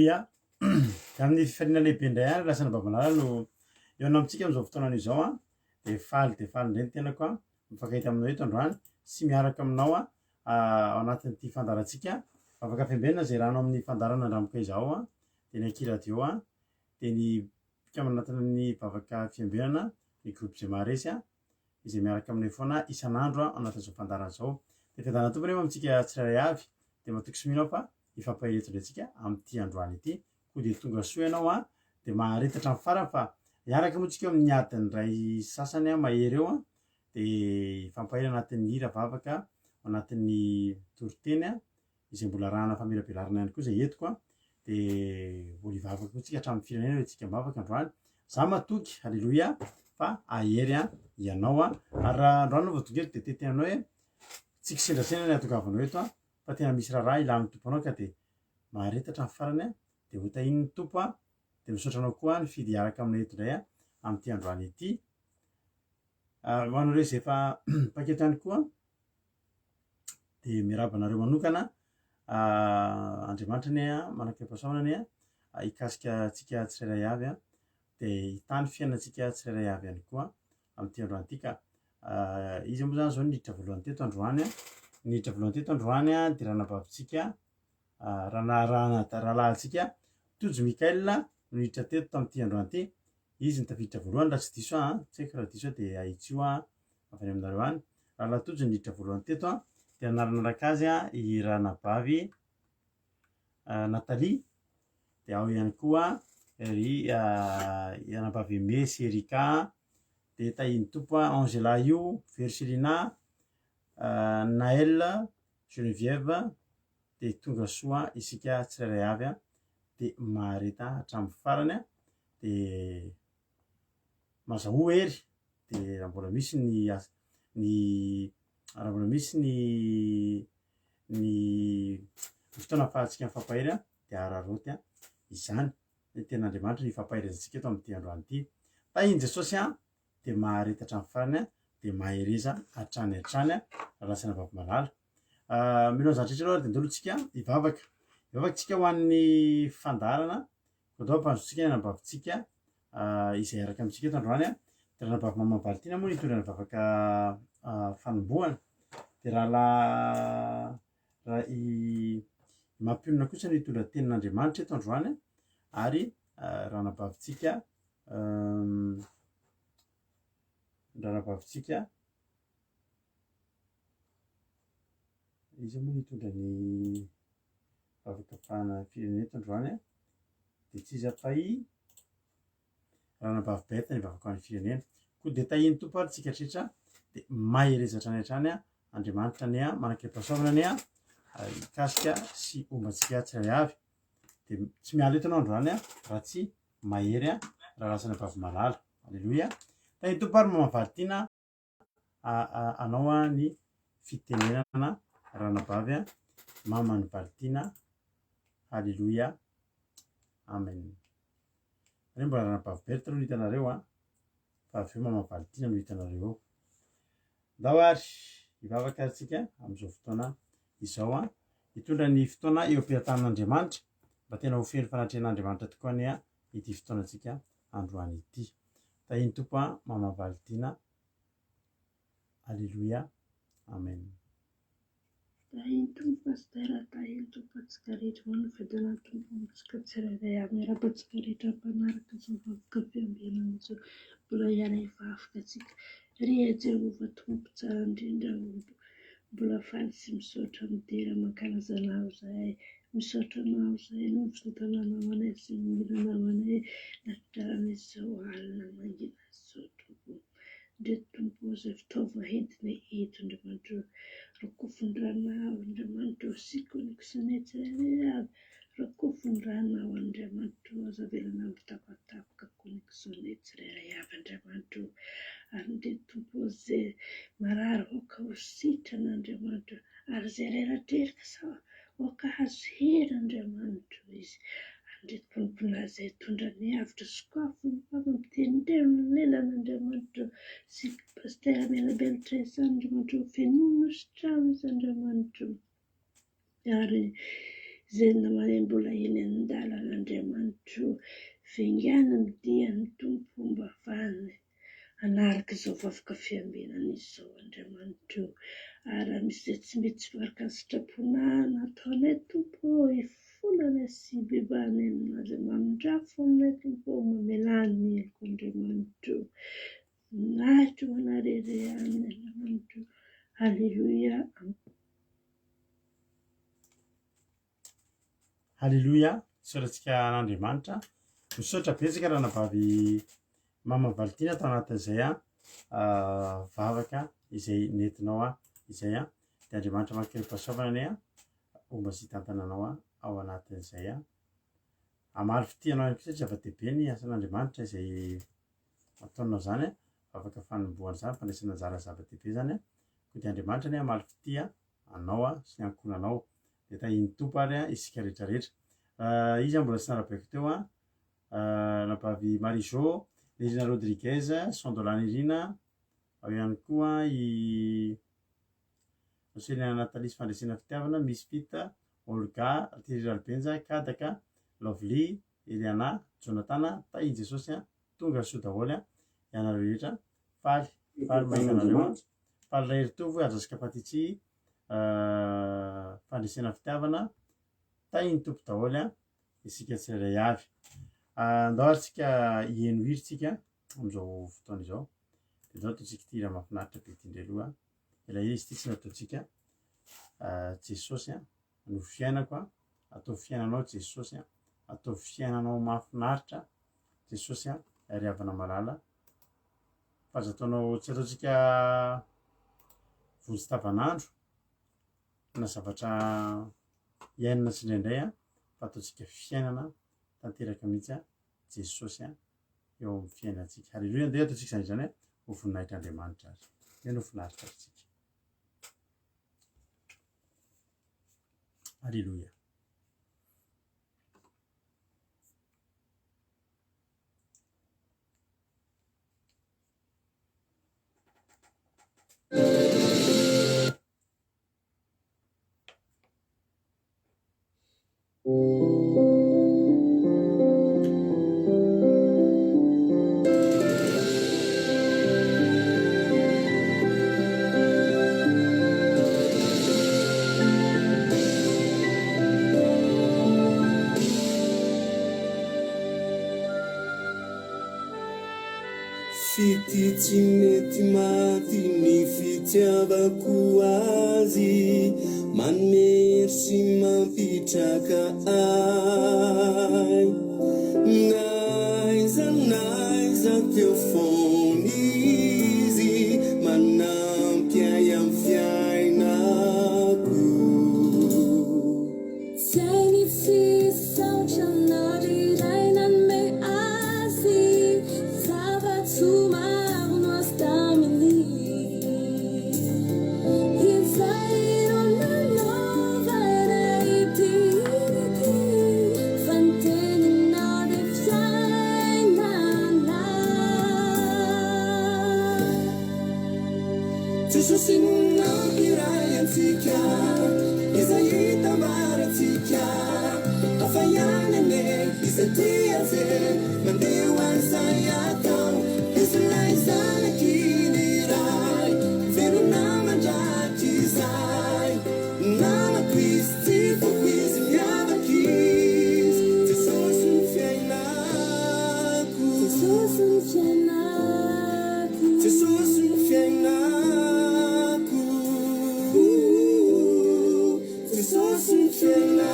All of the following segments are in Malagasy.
Alléluia. Amin'ny fifarina lehibe indray any lasana babanala no eo amintsika amin'izao fotoanany izao dia faly indray ny tenako mifankahita aminao eto androany sy miaraka aminao ao anatin'ity fandarantsika afaka fiambenana zay rahanao amin'ny fandarana andramika izao dia ny Aki radio dia ny mpikamy anatina ny vavaka fiambenana ny groupe Zemaresy izay miaraka aminay foana isan'andro anatin'izao fandarana izao. Dia fiadanana tompony eo amintsika tsirairay avy dia matoky sominao fa ifampirehetra indraintsika amin'ity androany ity koa dia tonga soa ianao dia maharetatra amin'ny farany fa miaraka moantsika amin'ny adiny ray sasany mahery eo dia ifampahay anatin'ny hira vavaka anatin'ny toriteny izay mbola rahana famelabelarana ihany koa izay entiko dia mbola hivavaka moantsika hatramin'ny firenena hoe tsika mivavaka androany za matoky halleloia fa ahery ianao ary raha androany no voatonga eto dia tetenanao hoe tsy kisendrasena ny atongavanao eto fa tena misy raha ilan'ny tompo anao ka dia maharetatra amin'ny farany dia ho tahin'ny tompo dia misaotra anao koa ny fidy hiaraka aminay eto indray amin'ity androany ity. Ho anareo izay efa mpaketo ihany koa dia miarahaba anareo manokana Andriamanitra ny manapa-pahasaonany hikasika antsika tsirairay avy dia hitany fiainantsika tsirairay avy ihany koa amin'ity androany ity ka izy moa zany zao niditra voalohany teto androany niditra voalohany teto androany dia ranabavitsika rahalahintsika Tojo Mikaela no niditra teto tamin'ity androany ity izy nitafiditra voalohany raha tsy diso tsy haiko raha diso dia ahitsio avy any aminareo any rahalahy Tojo niditra voalohany teto dia naranaraka azy i ranabavy Natalia dia ao ihany koa ry ranabavy Mesy Erika dia tahin'ny tompo Angela io Verselina Naël Geneviève dia tonga soa isika tsirairay avy dia mahareta hatramin'ny farany dia mazaho ery dia raha mbola misy raha mbola misy ny fotoana ahafahantsika mifampihery dia araroty izany ny ten'Andriamanitra ny fampiherizantsika eto amin'ity androany ity tahin'i Jesosy dia mahareta hatramin'ny farany dia mahereza hatrany lasana vavamalala. Mino zany rehetra aloha dia andolotsika hivavakantsika ho an'ny fandarana kodao ampanzotsika ny ranabavitsika izay araka amintsika eto androany dia ranabavy Mama Valtina moa nitondra ny vavaka fanombohana dia raha mampionona kosa ny hitondra tenin'Andriamanitra eto androany ary ranabavitsika izy moa nitondra ny vavaka fahana firenena eto androany dia tsy iza fa ranabavy Berta ny vavaka fahana firenena koa dia tahin'ny tompo ary tsika rehetra dia mahereza hatrany Andriamanitra ny manakaipahasaonany hikasika sy ombantsika tsirairay avy dia tsy miala eto anao androany raha tsy mahery raha lasana vavamalala. Alleluia. Tahin'ny tompo ary Mama Valtina anao ny fitenenana ranabavy Mamany Valtina. Alleluia. Amen. Ary mbola ranabavy Berta no hitanareo fa avy eo Mama Valtina no hitanareo. Ndao ary hivavaka antsika amin'izao fotoana izao hitondra ny fotoana eo am-piratan'Andriamanitra mba tena ho feno fanatrehan'Andriamanitra tokoa ny ity fotoanantsika androany ity. Tahin'ny tompo Mama Valtina. Alleluia. Amen. Tahin'ny tompo pastera, tahin'ny tompo antsika rehetra ho an'ny fidana tompo amintsika tsirairay avy miarabantsika rehetra mpanaraka izao vavaka fiambenana izao mbola ihany hivavaka antsika ry Jehova tompo tsara indrindra mbola faly sy misaotra midera mankalaza anao izay misaotra anao izay no fitantananao anay sy milanao anay nafitarana izao alina mangina izao tompo ndre tompo izay fitaova entina eto Andriamanitra rakofon-dranao Andriamanitra sikoneksanay tsirairay avy rakofon-dranao Andriamanitra aza velana mitapatapaka koneksanay tsirairay avy Andriamanitra ary ndre tompo izay marary oka ho sitrana Andriamanitra ary izay reratreraka sa oka hazo hery Andriamanitra izy andre tomponazy izay tondra ny avitra sokafo ny fampitendreo ny lelan'Andriamanitra sy pastera Melabeltresa Andriamanitra fenono sy trano izy Andriamanitra ary izay namana-mbola eny an-dalan'Andriamanitro vengana ny dian'ny tompo mba ahafahany hanaraka izao vakoka fiambinana izao Andriamanitro. Ary misy izay tsy mety tsy varika ny sitrapona nataonay tompo ifolana sy bebany aminazy mamindrafo aminay tompo mamelany eloko Andriamanitro. Nahitro manarere aminy Andriamanitro. Halleluia. Halleluia. Soratsika an'Andriamanitra. Misaotra betsaka raha navavy mama Valtina tao anatin'izay vavaka izay nentinao izay dia Andriamanitra mankeny pasaovana ane omba sy tantananao ao anatin'izay amaly fitianao ihany koa satria zava-dehibe ny asan'Andriamanitra izay ataonao zany afaka fanombohana zany fandraisana anjara zava-dehibe zany koa dia Andriamanitra ny amaly fitia anao sy ny ankonanao dia tahiny tompo ary isika rehetrarehetra. Izy mbola tsy narabaiko teo navavy Marijo Irina Rodriguez Sondolany Irina ao ihany koa Noselina Natalis fandraisana fitiavana Miss Vita Olga Tirira Albenja Kadaka Lovely Eliana Jonathan tahiny Jesosy tonga soa daholo ianareo rehetra faly mahita anareo faly Raheritovo Azasika Patitsy fandraisana fitiavana tahiny tompo daholo isika tsirairay avy. Andao ary tsika hieno hiritsika amin'izao fotoana izao dia izao ataontsika ity raha mahafinaritra be ity indray aloha ilay izy ity tsy nataontsika Jesosy no fiainako atao fiainanao Jesosy atao fiainanao mahafinaritra Jesosy ary havana malala fa aza ataonao tsy ataontsika vonjy tavanandro na zavatra iainana tsy indraindray fa ataontsika fiainana tanteraka mihitsy Jesosy eo amin'ny fiainantsika. Halleluia. Dia ataontsika izany ho voninahitra Andriamanitra azy dia no finaritra atsika. Halleluia. Fity tsy mety maty ny fitiavako azy manome sy mampitraka ay naiza teo foana izy manampy ay amin'ny fiainako sainy fisaotra nariray nanome azy zava-tso maro no azy taminy izay ro nanaovana itirity fa ny tenina dia fiainana Jesosy nampiray antsika izay hitambarantsika hafa ianane izay tiaze mandeha ho an'izay atao izilay zanakiny iray velona mandratry izay namako izy tsy foko izy miavaka izy Jesosy ny fiainako Jesosy ny fiainako Jesosy ny fiainako Jesosy ny fiainako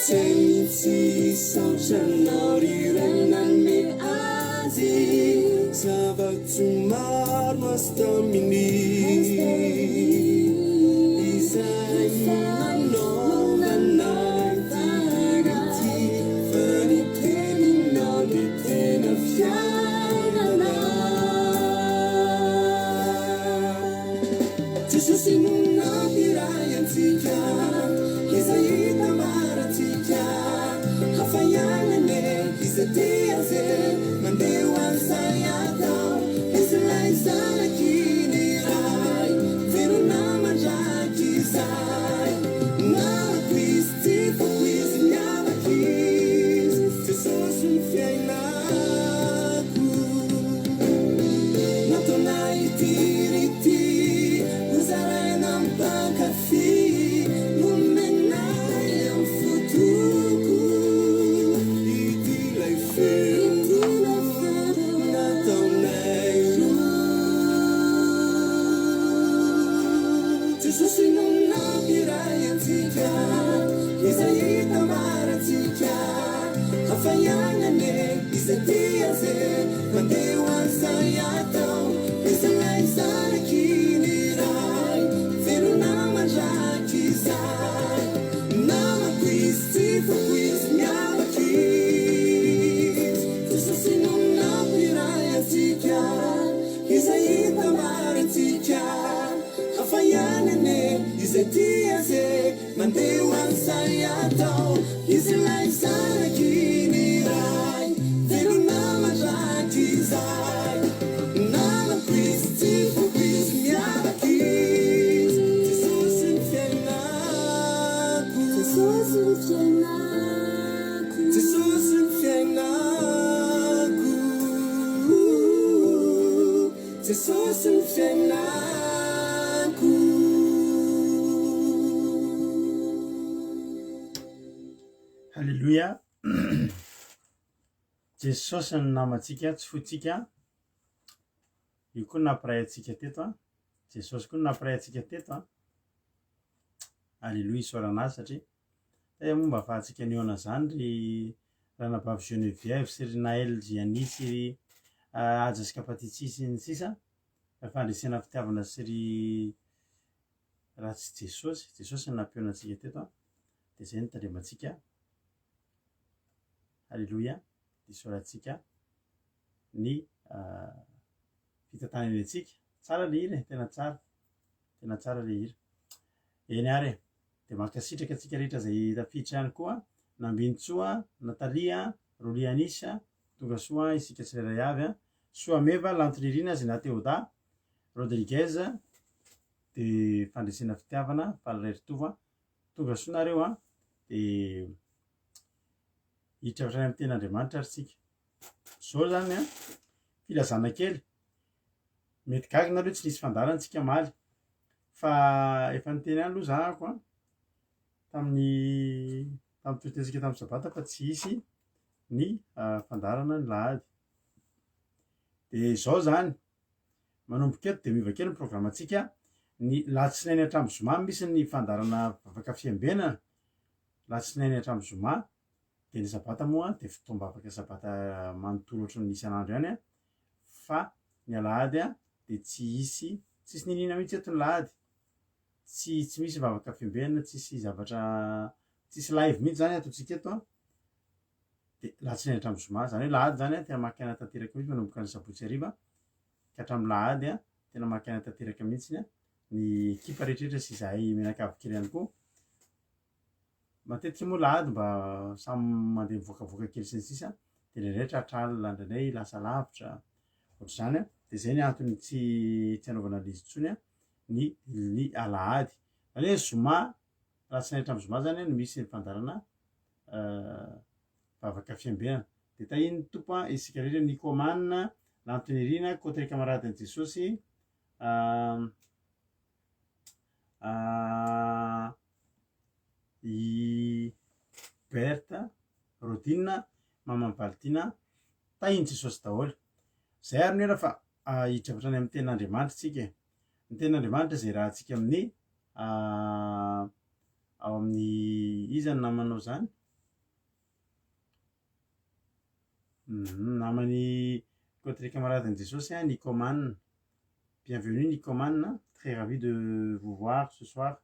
Senti saotra nariray nanome azy zava-tso maro azy taminy izay nanaovana itirity fa ny teninao dia tena fiainana Jesosy nampiray antsika izay hitambarantsika izay tamaratsika hafayanane izay tiaze mandeho an'izay atao izay zanakiny ray velona mandraky izay namako izy tsy foko izy miavaky Jesosy nonamo iray atsika izay tamaratsika hafayanane izay tiaze mandeho an'izay atao izay zanakiny ray velona mandraky izay namako izy tsy foko izy miavaky Jesosy ny fiainako Jesosy ny fiainako Jesosy ny fiainako Jesosy ny fiainako Halleluja. Jesosy ny namantsika tsy fotsika. Io koa nampiray antsika teto a. Jesosy koa nampiray antsika teto a. Halleluja isorana azy satria momba ahafahantsika niona zany ry ranabavy Geneviève sy ry Naël Gianni sy ry Ajaska Patitsy ny sisa fandresena fitiavana sy ry raha tsy Jesosy. Jesosy ny nampiona antsika teto a. Dia izay ny tandremantsika. Halleluja. Isorantsika ny fitantanany antsika. Tsara le hira, tena tsara le hira. Eny ary dia mankasitraka antsika rehetra izay tafiditra ihany koa Nambintsoa, Natalia, Rolianisa, tonga soa isika tsirairay avy a. Soameva, Lantonirina, Zinateoda, Rodriguez, dia fandresena fitiavana, Falaray Ritova, tonga soa nareo a. Dia hiditra avy amin'ny ten'Andriamanitra ary tsika. Zao zany a filazana kely. Mety gaga nareo tsy nisy fandarantsika maly. Fa efa niteny ihany aloha zahako a tamin'ny toetensika tamin'ny sabata fa tsy hisy ny fandarana ny lahady. Dia izao zany manomboka eto dia miova kely ny programantsika. Ny latsinainy hatramin'ny zoma misy ny fandarana vavaka fiambenana. Latsinainy hatramin'ny zoma. Dia ny sabata moa dia fotoam-bavaka sabata manontolo ohatry ny isan'andro ihany a. Fa ny alahady a dia tsy hisy ninina mihitsy eto ny lahady. Tsy misy vavaka fiambenana, tsisy zavatra, tsisy live mihitsy zany ataontsika eto a. Dia latsinainy hatramin'ny zoma zany hoe lahady zany a tena maka-aina tanteraka mihitsy manomboka ny sabotsy hariva ka hatramin'ny lahady a tena maka-aina tanteraka mihitsy ny ekipa rehetrarehetra sy izahay mianakavy kely ihany koa. Matetika moa lahady mba samy mandeha mivoakavoaka kely sy ny sisa. Dia ilay rehetra hatralina indraindray lasa lavitra ohatr'izany a. Dia izay ny antony tsy hanaovana an'izy intsony a ny alahady. Zany hoe zoma latsinainy hatramin'ny zoma zany no misy ny fandarana vavaka fiambenana. Dia tahiny tompo a isika rehetra Nicomanina, Lantonirina, Côté Camaradin'i Jesosy, i Berta, Rodina, Mama Valtina, tahiny Jesosy daholo. Zay ary nera fa hiditra avy hatrany amin'ny ten'Andriamanitra tsika. Ny ten'Andriamanitra izay rahantsika amin'ny ao amin'ny izany namanao zany. Namany Côté Camaradin'i Jesosy a Nicomanina. Bienvenue Nicomanina, très ravi de vous voir ce soir,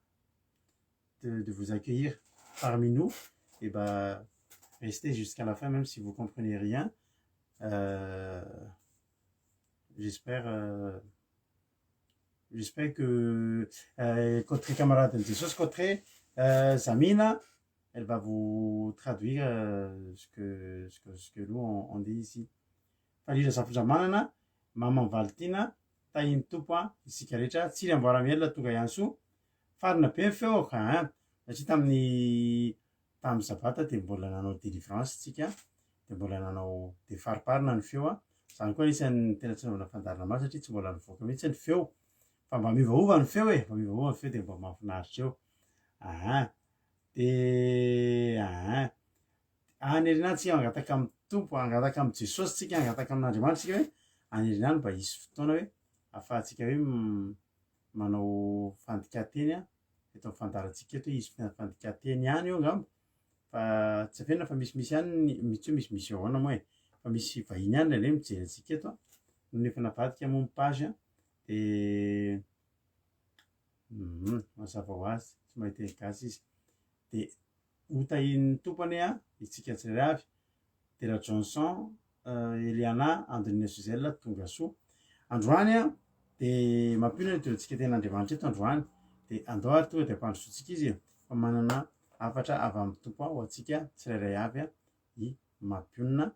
de vous accueillir parmi nous. Et bah restez jusqu'à la fin même si vous ne comprenez rien. J'espère que Côté Camarade de Jesus, Côté Zamina, elle va vous traduire ce que nous on dit ici. Falira Safjamanana, Maman Valtina, Tahin Tupa, isika rehetra, tsiry amboara-mielona tonga ihany soa. Farina be ny feo ka satria tamin'ny sabata dia mbola nanao délivrance tsika, dia mbola nanao dia fariparina ny feo a. Zany koa isan'ny tena tsy naovana fandarina maro satria tsy mbola nivoaka mihitsy ny feo. Fa mba miovaova ny feo mba miovaova ny feo dia mba mahafinaritra eo. Dia anerina tsika angataka amin'ny tompo, angataka amin'ny Jesosy tsika, angataka amin'Andriamanitra tsika hoe anerina mba hisy fotoana hoe ahafahantsika hoe manao fandika-teny eto mifandarantsika eto izy fandikateny ihany io angamba fa tsy afena fa misy ihany mitsy hoe misy ahoana moa e fa misy vahiny ihany lay mijery antsika eto nefa navadika momby page de mazava ho azy tsy mahita gasy izy de hotahin'ny tompony a itsika tsirairay avy de la Johnson Eliana Andrina Suzelle tonga soa androany a de mampionana itoantsika ten'Andriamanitra eto androany de andao ary tonga de ampandrosoantsika izy fa manana afatra avy amin'ny tompo ho antsika tsirairay avy a i mampionana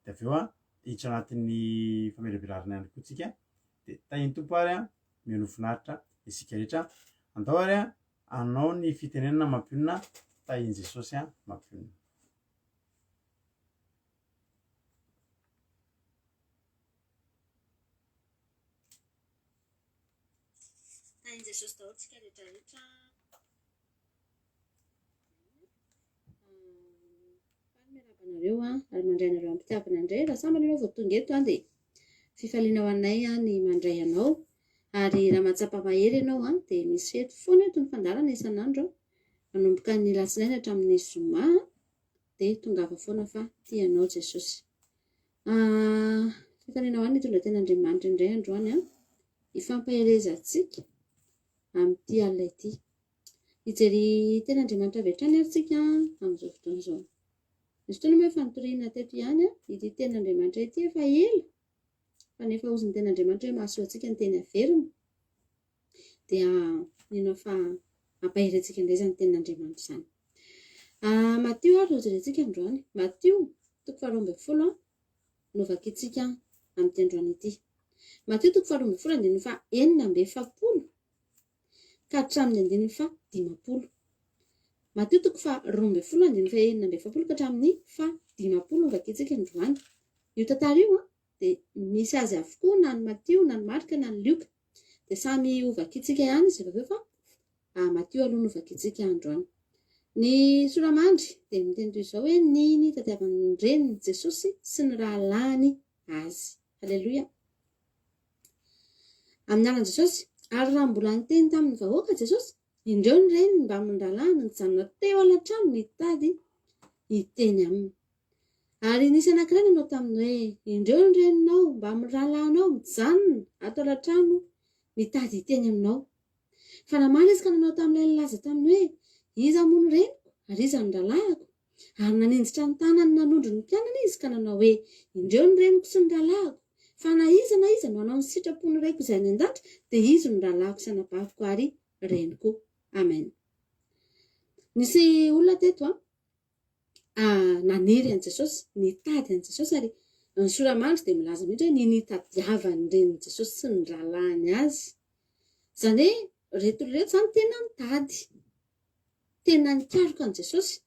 de aveo a hiditra anatin'ny famelabelarana ihany koa tsika de tahiny tompo ary a miheno finaritra isika rehetra andao ary a anao ny fitenenana mampionana tahiny Jesosy a mampionana. Tahiny Jesosy daholo tsika rehetrarehetra. Miarabanareo ary mandray anareo ampitiavana indray raha sambany ianao vao tonga eto dia fifaliana ho anay ny mandray anao ary raha mahatsapa mahery ianao dia misy fety foana eto ny fandarana isan'andro manomboka ny latsinainy hatramin'ny zoma dia tongava foana fa tianao Jesosy. Fifaliana ho an'ny mitondra ten'Andriamanitra indray androany ifampaherezantsika amin'ity alina ity. Hijery ten'Andriamanitra avy hatrany ary tsika amin'izao fotoana izao. Misy fotoana moa efa nitoriana teto ihany ity ten'Andriamanitra ity efa ela fa nefa oziny ten'Andriamanitra hoe mahasoa antsika ny teny averina dia mino fa ampaherentsika indray izany ten'Andriamanitra izany. Matio ary no jerentsika androany. Matio 12 no vakintsika amin'ity androany ity. Matio 12 andininy fa 4 ka hatramin'ny 50. Matio 12 andininy fa 4 ka hatramin'ny 50 no vakintsika androany. Io tantara io dia misy azy avokoa na ny Matio na ny Marika na ny Lioka dia samy ho vakintsika ihany izy aveo fa Matio aloha no vakintsika androany. Ny soramandry dia miteny toy izao hoe niny tadiavan'ny reniny Jesosy sy ny rahalany azy. Halleloia. Amin'ny alan Jesosy ary raha mbola niteny tamin'ny vahoaka Jesosy indreo ny reniny mba amin'ny rahalany nijanona teo alatrano nitady hiteny aminy. Ary nisy anankiray nanao taminy hoe indreo ny reninao mba amin'ny rahalanao mijanona ato alatrano mitady hiteny aminao. Fa namaly izy ka nanao tamin'ilay nilaza taminy hoe iza moa ny reniko ary iza ny rahalahiko. Ary nanenjitra ny tanany nanondro ny mpianana izy ka nanao hoe indreo ny reniko sy ny rahalahiko. Fa na iza no hanao ny sitrapony raiko izay any an-datra dia izy ny rahalahiko sy anabaviko ary reniko. Amen. Nisy olona teto naniry an Jesosy, nitady an Jesosy ary ny soramandry dia milaza mihitsy hoe nitadiavany renin Jesosy sy ny rahalany azy. Izany hoe reto izany tena nitady, tena nikaroka an Jesosy.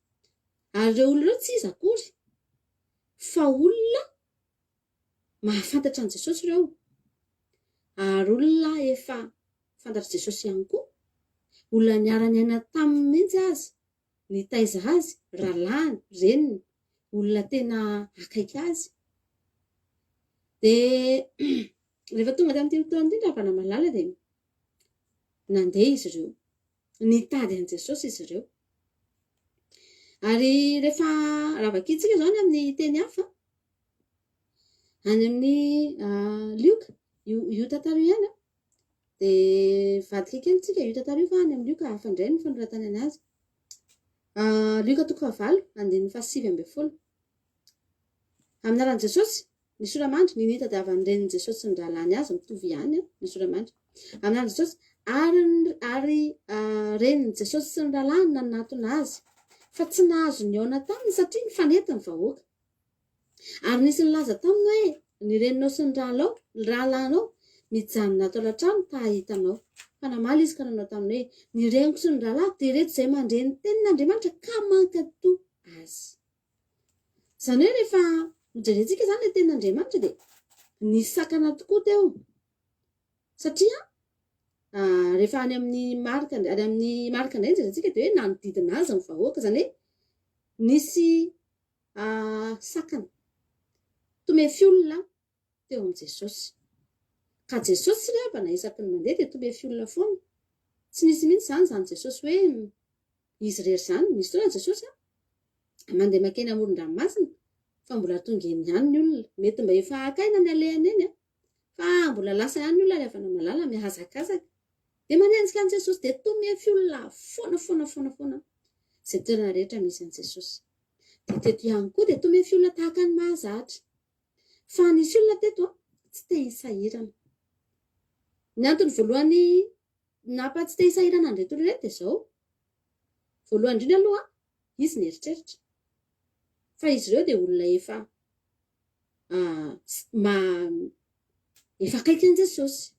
Ary ireo olona ireo tsy iza akory fa olona mahafantatra an Jesosy ireo. Ary olona efa fantatra Jesosy ihany koa. Olona niarany aina taminy mihitsy azy, nitaiza azy, rahalany, reniny, olona tena akaiky azy. Dia rehefa tonga tamin'ity fotoana ity ravana malala dia nandeha izy ireo, nitady an Jesosy izy ireo. Ary rehefa raha vakintsika izao amin'ny teny hafa any amin'ny Lioka io tantara io ihany dia vadika kely tsika io tantara io fa any amin'ny Lioka hafa indray ny fanoratana azy. Lioka 9:7. Amin'ny alan Jesosy ny soramandry ny nitadiavany renin Jesosy sy ny rahalany azy mitovy ihany ny soramandry. Amin'ny alan Jesosy ary renin Jesosy sy ny rahalany nanatona azy fa tsy nahazo ny aona taminy satria nifanety ny vahoaka. Ary nisy nilaza taminy hoe ny reninao sy ny rahalanao mijanona ato alatrano tahitanao. Fa namaly izy ka nanao taminy hoe ny reniko sy ny rahalahiko dia ireto izay mandre ny tenin'Andriamanitra ka mankatoa azy. Izany hoe rehefa mijerentsika izany ilay tenin'Andriamanitra dia nisakana tokoa teo. Satria rehefa any amin'ny marika indray jerentsika dia hoe nanodidina azy ny vahoaka. Izany hoe nisy sakana tomefy olona teo amin'i Jesosy. Ka Jesosy rehefa na isaky ny mandeha dia tomefy olona foana. tsy nisy mihitsy zany Jesosy hoe izy rery zany misy fotoana Jesosy mandeha makeny amoron-dranomasina fa mbola tonga eny ihany ny olona mety mba efa akaina ny alehany eny fa mbola lasa ihany ny olona ny avana malala mihazakazaka dia manenjika an' Jesosy dia tomefy olona foana izay toerana rehetra misy an' Jesosy. Dia teto ihany koa dia tomefy olona tahaka ny mahazatra fa nisy olona teto tsy te hisahirana. Ny antony voalohany napa tsy te hisahirana an'ireto olona ireto dia izao: voalohany indrindra aloha izy nieritreritra fa izy ireo dia olona efa akaiky an' Jesosy,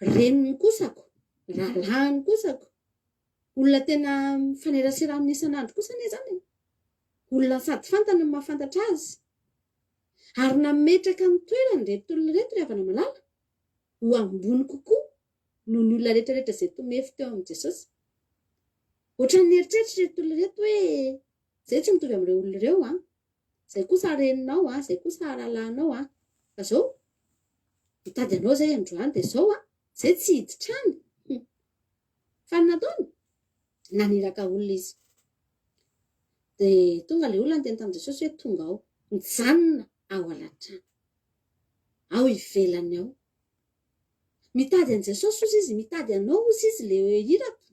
reniny kosako, rahalahiny kosako, olona tena mifanerasera amin'ny isan'andro kosa anie zany, olona sady fantany ny mahafantatra azy ary nametraka amin'ny toerany reto olona reto ry havana malala ho ambony kokoa noho ny olona rehetrarehetra izay tomefy teo amin'i Jesosy. Ohatran'ny nieritreritra reto olona reto hoe izay tsy mitovy amin'ireo olona ireo izay kosa reninao izay kosa rahalahinao fa izao mitady anao izay androany dia izao izay tsy hiditrany fa ny nataony naniraka olona izy. Dia tonga ilay olona ny teny tamin'i Jesosy hoe tonga ao, mijanona ao alatrany, ao ivelany ao. Mitady an' Jesosy ozy izy, mitady anao ozy izy ilay hirako.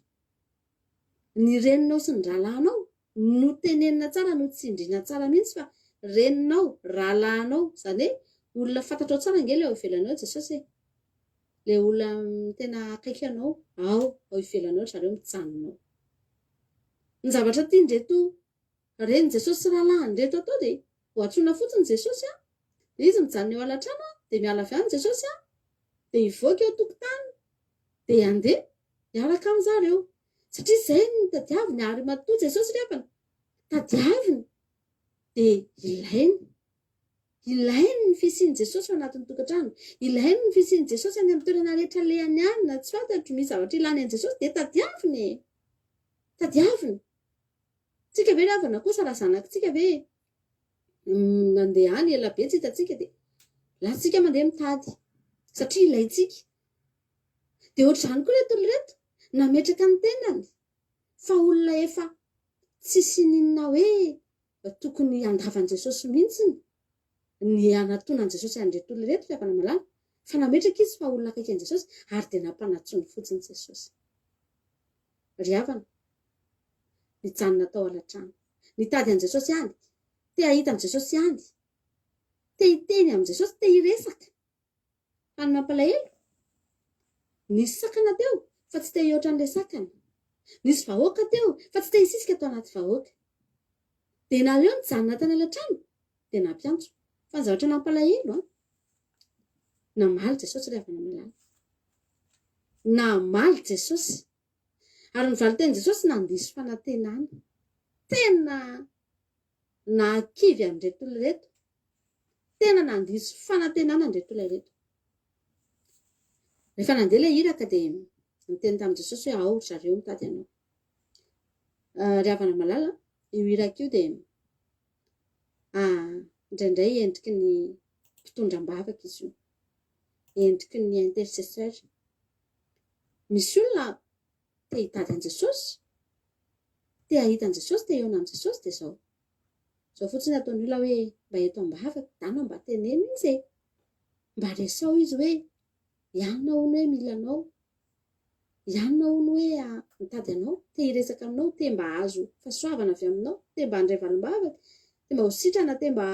Ny reninao sy ny rahalahinao no tenenina tsara, no tsindriana tsara mihitsy fa reninao, rahalahinao, izany hoe olona fantatrao tsara ange ilay ao ivelanao Jesosy e. Ilay olona tena akaiky anao ao ivelanao zareo mijanona ao. Ny zavatra tiandreto reny Jesosy sy rahalahiny reto atao dia ho antsoina fotsiny Jesosy izy mijanona eo alatrano dia miala avy any Jesosy dia hivoaka eo tokotany dia andeha miaraka amin'izareo satria izay ny tadiaviny ary matoa Jesosy rehefa tadiaviny dia ilainy ny fisian'i Jesosy ao anatin'ny tokantrano, ilainy ny fisian'i Jesosy any amin'ny toerana rehetra lehany any na tsy fantatro misy zavatra ilany an'i Jesosy dia tadiaviny. Tsika ve ravana kosa raha zanakitsika ve mandeha any ela be tsy hitantsika dia latsika mandeha mitady satria ilaitsika. Dia ohatr'izany koa reto olona reto nametraka ny tenany fa olona efa tsisy ninona hoe tokony andavan'i Jesosy mihitsy ny anatonan' Jesosy an'ireto olona reto rehefa namalala fa nametraka izy fa olona akaiky an' Jesosy ary dia nampanatsony fotsiny Jesosy. Ry havana, mijanona tao alatrano, nitady an' Jesosy any, te ahita an' Jesosy any, te hiteny amin'i Jesosy, te hiresaka. Fa ny mampalahelo, nisy sakana teo fa tsy te hihoatra an'ilay sakana, nisy vahoaka teo fa tsy te hisisika tao anaty vahoaka. Dia naleo nijanona tany alatrano dia nampiantso. Fa ny zavatra nampalahelo namaly Jesosy rehefa namalala, namaly Jesosy ary ny valiteny Jesosy nandiso fanantenana tena nakivy amin'ireto olona reto, tena nandiso fanantenana amin'ireto olona reto. Rehefa nandeha ilay hiraka dia niteny tamin'i Jesosy hoe ao zareo mitady anao. Ry havana malala, io hiraka io dia indraindray endriky ny mpitondram-bavaka izy io, endriky ny intercesseur. Misy olona te hitady an' Jesosy, te ahita an' Jesosy, te hihaona an' Jesosy dia izao fotsiny ataony olona hoe mba eto am-bavaka dana mba teneno izy mba resao izy hoe ianona hono hoe milanao, ianona hono hoe mitady anao, te hiresaka aminao, te mba azo fahasoavana avy aminao, te mba handray valim-bavaka, te mba ho sitrana, te mba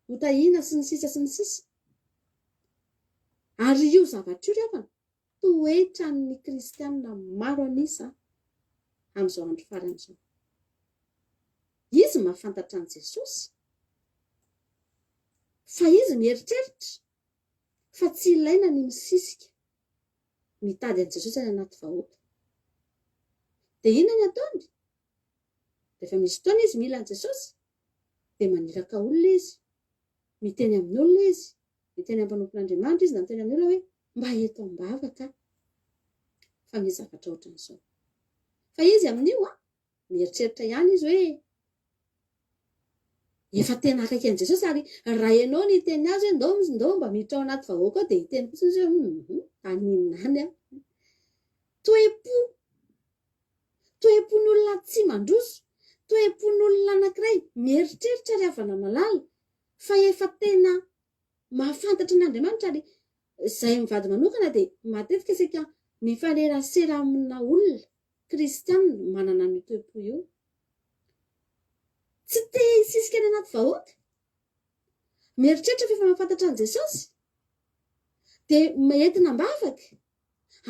ho tahiana sy ny sisa. Ary io zavatra io rehefa toetra ny kristianina maro anisa amin'izao andro farany izao. Izy mahafantatra an' Jesosy fa izy mieritreritra fa tsy ilaina ny misisika mitady an' Jesosy any anaty vahoaka. Dia inona ny ataony? Rehefa misy fotoana izy mila an' Jesosy dia maniraka olona izy, miteny amin'ny olona izy, miteny amin'ny mpanompon'Andriamanitra izy na miteny amin'ny olona hoe mba eto am-bavaka fa misy zavatra ohatran'izao. Fa izy amin'io mieritreritra ihany izy hoe efa tena akaiky an' Jesosy ary raha ianao ny teny azy hoe ndao mba miditra ao anaty vahoaka ao dia hiteny fotsiny izy hoe aninona any toepon'olona tsy mandroso, toepon'olona anankiray mieritreritra ry havana malala fa efa tena mahafantatra n'Andriamanitra ary izay mivady manokana dia matetika isika mifanerasera amina olona kristianina manana ny toepo io. Tsy te hisisika any anaty vahoaka, mieritreritra fa efa mahafantatra an' Jesosy dia entina mbavaka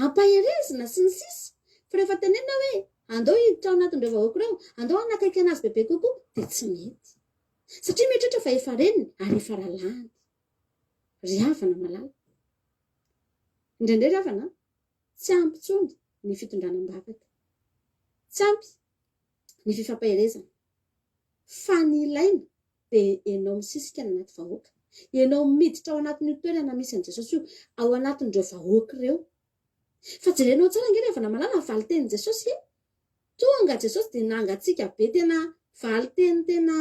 ampaherezina sy ny sisa, fa rehefa tenena hoe andao hiditra ao anatin'ireo vahoaka ireo, andao hanakaiky anazy bebe kokoa dia tsy mety satria mieritreritra fa efa reniny ary efa ralahany. Ry havana malala, indraindray ry havana tsy ampy intsony ny fitondrana mbavaka, tsy ampy ny fifampaherezana, fa ny ilaina dia ianao misisika any anaty vahoaka, ianao miditra ao anatin'io toerana misy an' Jesosy io, ao anatin'ireo vahoaka ireo. Fa jerenao tsara nge ry havana malala ny valitenin' Jesosy tonga Jesosy dia nangatsiaka be, tena valiteny tena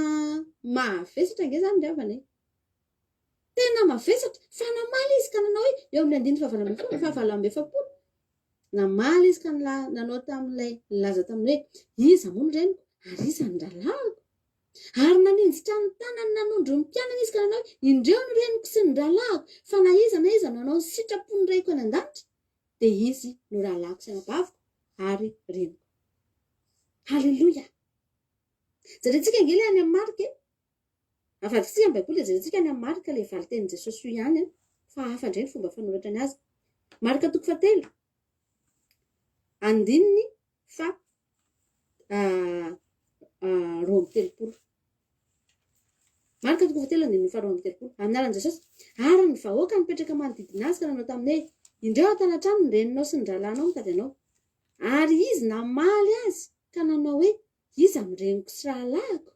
mavesatra nge zany ry havana, tena mavesatra, fa namaly izy ka nanao hoe eo amin'ny 5:20 namaly izy ka nanao tamin'ilay laza tamin'ny hoe iza moa ny reniko ary iza ny ralahako, ary naninjitra ny tanany nanondro ny mpianana izy ka nanao hoe indreo ny reniko sy ny ralahako, fa na iza nanao ny sitrapony raiko any an-danitra dia izy no ralahako sy anabaviko ary reniko. Halleloja. Jerentsika angely any amin'ny marika, avadintsika amin'ny baiboly jerentsika any amin'ny marika ilay valitenin' Jesosy io ihany, fa hafa indray ny fomba fanoratra ny azy. Marika 7:20 Marika 7:20 anaran'i Jesosy, ary ny vahoaka nipetraka manodidina azy ka nanao taminy hoe indreo an-tanatrano ny reninao sy ny ralahnao mitady anao, ary izy namaly azy ka nanao hoe iza ny reniko sy rahalahako,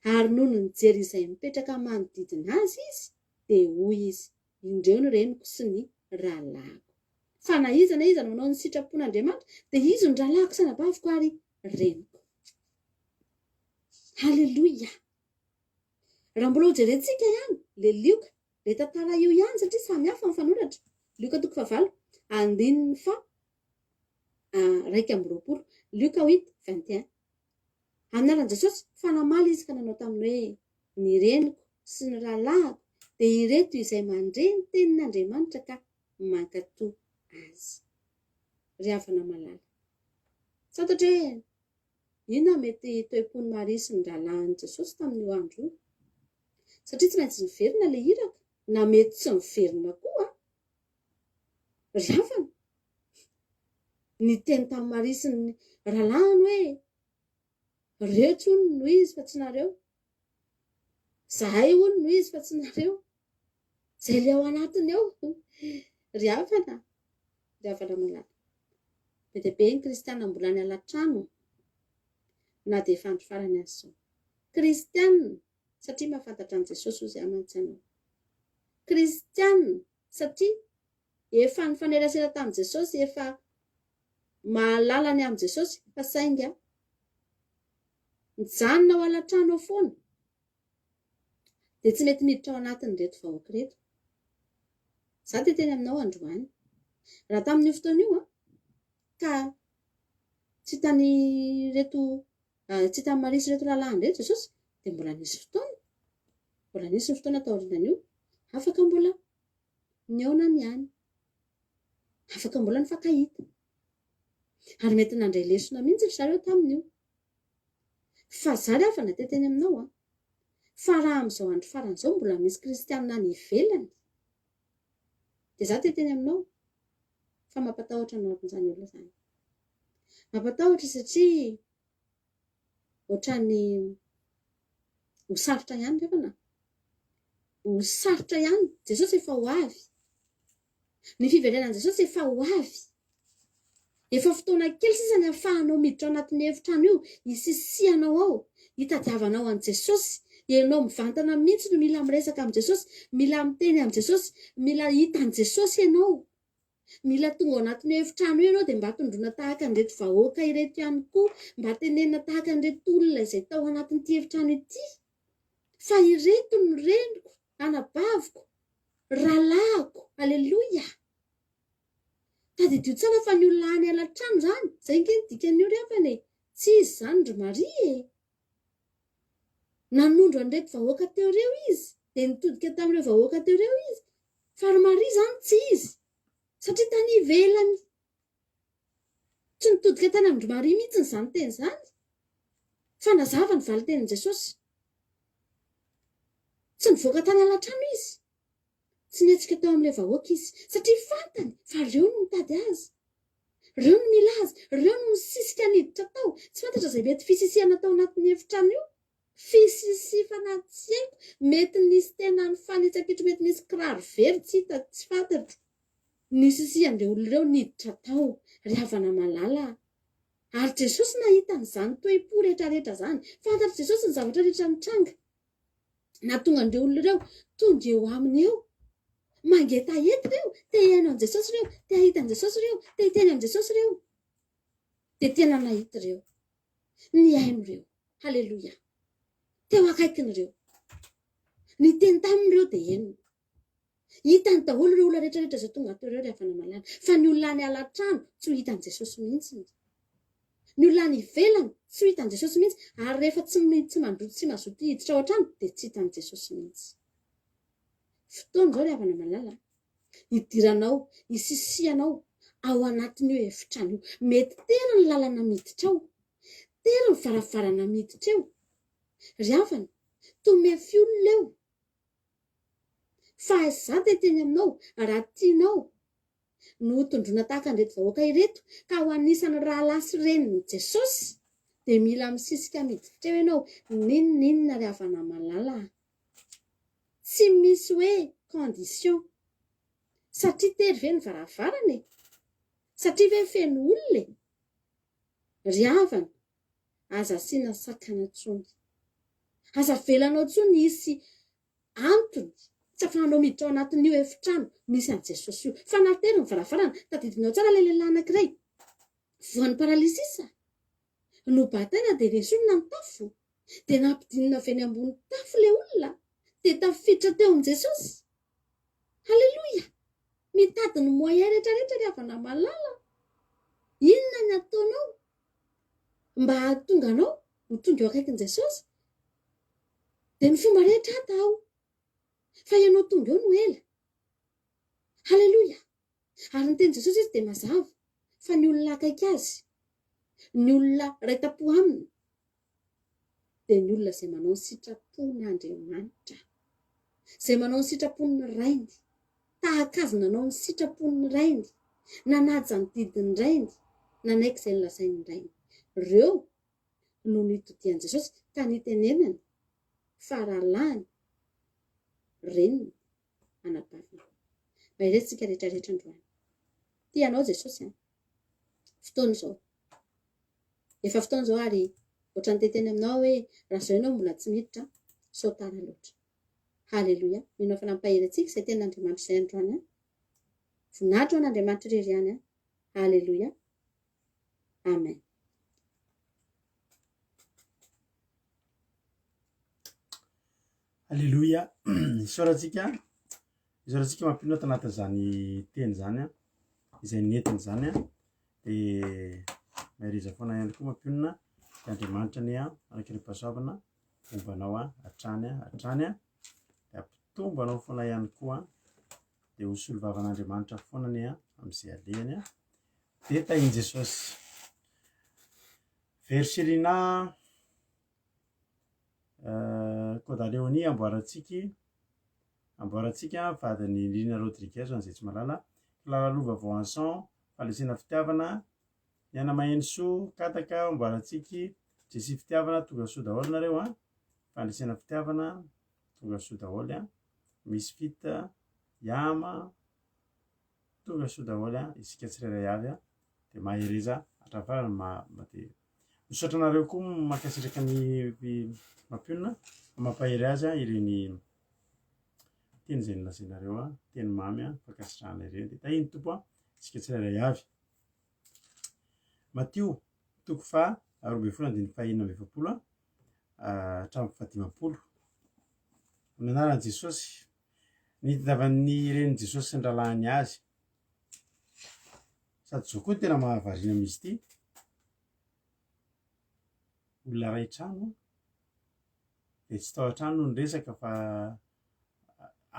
ary noho ny nijery izay mipetraka manodidina azy izy dia hoy izy indreo ny reniko sy ny rahalahako, fa na iza nanao ny sitrapon'Andriamanitra dia izy ny rahalahako sy anabaviko ary reniko. Halleloja. Raha mbola ho jerentsika ihany le lioka, le tantara io ihany satria samy hafa ny fanoratra. Lioka 9:20, Lioka 8:21. Anaran'i Jesosy, fa namaly izy ka nanao taminy hoe ny reniko sy ny rahalahako dia ireto izay mandreny tenin'Andriamanitra ka mankatoa azy. Ry havana malala, santatra hoe inona mety toepony marisy ny ralahan'i Jesosy tamin'io andro io, satria tsy maintsy niverina ilay iraka, na mety tsy niverina koa. Ry havana, ny teny tamin'ny marisy ny ralahany hoe reo tsony no izy fa tsy nareo, zahay hono no izy fa tsy nareo, izay le ao anatiny ao. Ry havana malala, be dia be ny kristianina mbola ny alatrano na dia efa andro farany azy izao. Kristianina satria mahafantatra an' Jesosy ozy amantsy anao, kristianina satria efa nifanerasera tamin'i Jesosy, efa mahalala ny amin'i Jesosy, fa sainga mijanona ao alatrano ao foana dia tsy mety miditra ao anatin'ny reto vahoaka reto. Za dia teny aminao androany, raha tamin'io fotoana io ka tsy tany marisy reto ralahany reto Jesosy dia mbola nisy fotoana taorianan'io afaka mbola niaona niany, afaka mbola nifankahita, ary mety nandray lesona mihitsy ry zareo tamin'io. Fa za ry havana teteny aminao fa raha amin'izao andro faran'izao mbola misy kristianina any ivelany dia za teteny aminao fa mampatahotra anao amin'izany olona izany, mampatahotra satria ohatrany ho sarotra ihany ry havana, ho sarotra ihany. Jesosy efa ho avy, ny fiverenan'i Jesosy efa ho avy, efa fotoana kely sisa ny ahafahanao miditra ao anatin'ny efitrano io, hisisihanao ao, hitadiavanao an' Jesosy, ianao mivantana mihitsy no mila miresaka amin'i Jesosy, mila miteny amin'i Jesosy, mila hitan'i Jesosy ianao, mila tonga ao anatin'ny efitrano io ianao dia mba tondrona tahaka an'ireto vahoaka ireto ihany koa, mba tenenina tahaka an'ireto olona izay tao anatin'ity efitrano ity, fa ireto ny reniko, anabaviko, ralahako. Halleloja. tadidio tsara fa ny olona any alatrano zany zay nkeny dikan'io refany tsy izy zany ry Maria e nanondro an'ireto vahoaka teo reo izy dia nitodika tamin'ireo vahoaka teo reo izy fa ry Maria zany tsy izy satria tany ivelany tsy nitodika tany amin'ry Maria mihitsy ny zany teny zany fa nazava ny valitenin'i Jesosy tsy nivoaka tany alatrano izy tsy nietsika teo amin'ilay vahoaka izy satria fantany fa reo no mitady azy reo no mila azy reo no misisika niditra tao tsy fantatra zay mety fisisihana tao anatin'ny efitrano io fisisifana tsy haiko mety nisy tena ny fanitsakitro mety nisy kiraro very tsy hita tsy fantatra nisisihan'ireo olona reo niditra tao ry havana malala ary Jesosy nahita n'izany toe-po rehetrarehetra zany fantatra Jesosy ny zavatra rehetra nitranga nahatonga an'ireo olona reo tonga eo aminy eo mangeta ety reo te hiaino an' Jesosy reo te hahita an' Jesosy reo te hiteny an' Jesosy reo dia tena nahita reo ny aino reo haleloia teo akaikin'ireo ny teny tamin'ireo dia enona hitany daholo ireo olona rehetrarehetra zay tonga atao reo ry havana malala fa ny olona any alatrano tsy ho hitan' Jesosy mihitsy ny olona any ivelany tsy ho hitan' Jesosy mihitsy ary rehefa tsy mandroto sy mazoto hiditra ao an-trano dia tsy hitan' Jesosy mihitsy fotoana zao ry havana malala hidiranao hisisianao ao anatin'io efitrano io mety tera ny lalana miditra ao tera ny varavarana miditra eo ry havana tomefy olona eo fa za teteny aminao raha tianao no tondrona tahaka an'ireto vahoaka ireto ka ho anisany raha lasy renin'i Jesosy dia mila misisika miditra eo ianao ninona ry havana malala tsy misy hoe condition satria tery ve ny varavarana e satria ve feno olona e ry havana aza asiana sakana tsony aza velanao tsony hisy antony tsy afahanao miditra ao anatin'io efitrano misy an' Jesosy io fa natery ny varavarana tadidinao tsara ilay lehilahy anankiray voan'ny paralysisa no bataina dia resonina ny tafo dia nampidinina avy eny ambony tafo ilay olona dia tafiditra teo amin'i Jesosy haleloia mitady ny moyen rehetrarehetra ry havana malala inona ny ataonao mba hahatonga anao ho tonga eo akaikin'i Jesosy dia ny fomba rehetra atao fa ianao tonga eo no ela haleloia ary ny teny Jesosy izy dia mazava fa ny olona akaiky azy ny olona raitapo aminy dia ny olona izay manao ny sitrapon'Andriamanitra izay manao ny sitrapon'ny rainy tahaka azy nanao ny sitrapon'ny rainy nanaja ny didin'ny rainy nanaiky izay nolazain'ny rainy reo no nitodian'i Jesosy ka nitenenany fa rahalany reniny anabavina mba iretintsika rehetrarehetra androany tianao Jesosy fotoana izao efa fotoana izao ary ohatran'ny teteny aminao hoe raha izao ianao mbola tsy miditra sao tara loatra haleloia minao fanampaherantsika izay tenin'Andriamanitra izay androany voninahitra ho an'Andriamanitra irery ihany haleloia amen Alléluia. Isaorantsika mampino tanatin'izany teny zany izay nentina zany dia mahiriza foana ihany koa mampinona dia Andriamanitra ny anakirim-pahasoavana mombanao hatrany dia ampitombo anao foana ihany koa dia ho solo vavan'Andriamanitra foana ny amin'izay alehany dia tahian Jesosy verserina Kodaleoni amboarantsika vadiny Lina Rodriguez izay tsy malala Clara Lova Voanson falesena fitiavana Niana Maheno Soa Kataka amboarantsika Jesy fitiavana tonga soa daholo nareo falesena fitiavana tonga soa daholo misy fita Yama tonga soa daholo isika tsirairay avy dia mahireza hatravarana dia misaotra anareo koa makasitraka ny mampionona mampahery azy ireny teny izay nolazainareo teny mamy fakasitrahana ireny dia tahiny tompo isika tsirairay avy Matio 2:25 hatramin'ny 50 ny anaran'i Jesosy nitadiavan'ny ren'i Jesosy ny ralahany azy sady zao koa tena mahavarina amizy ity olona ray trano de tsy tao an-trano no ny resaka fa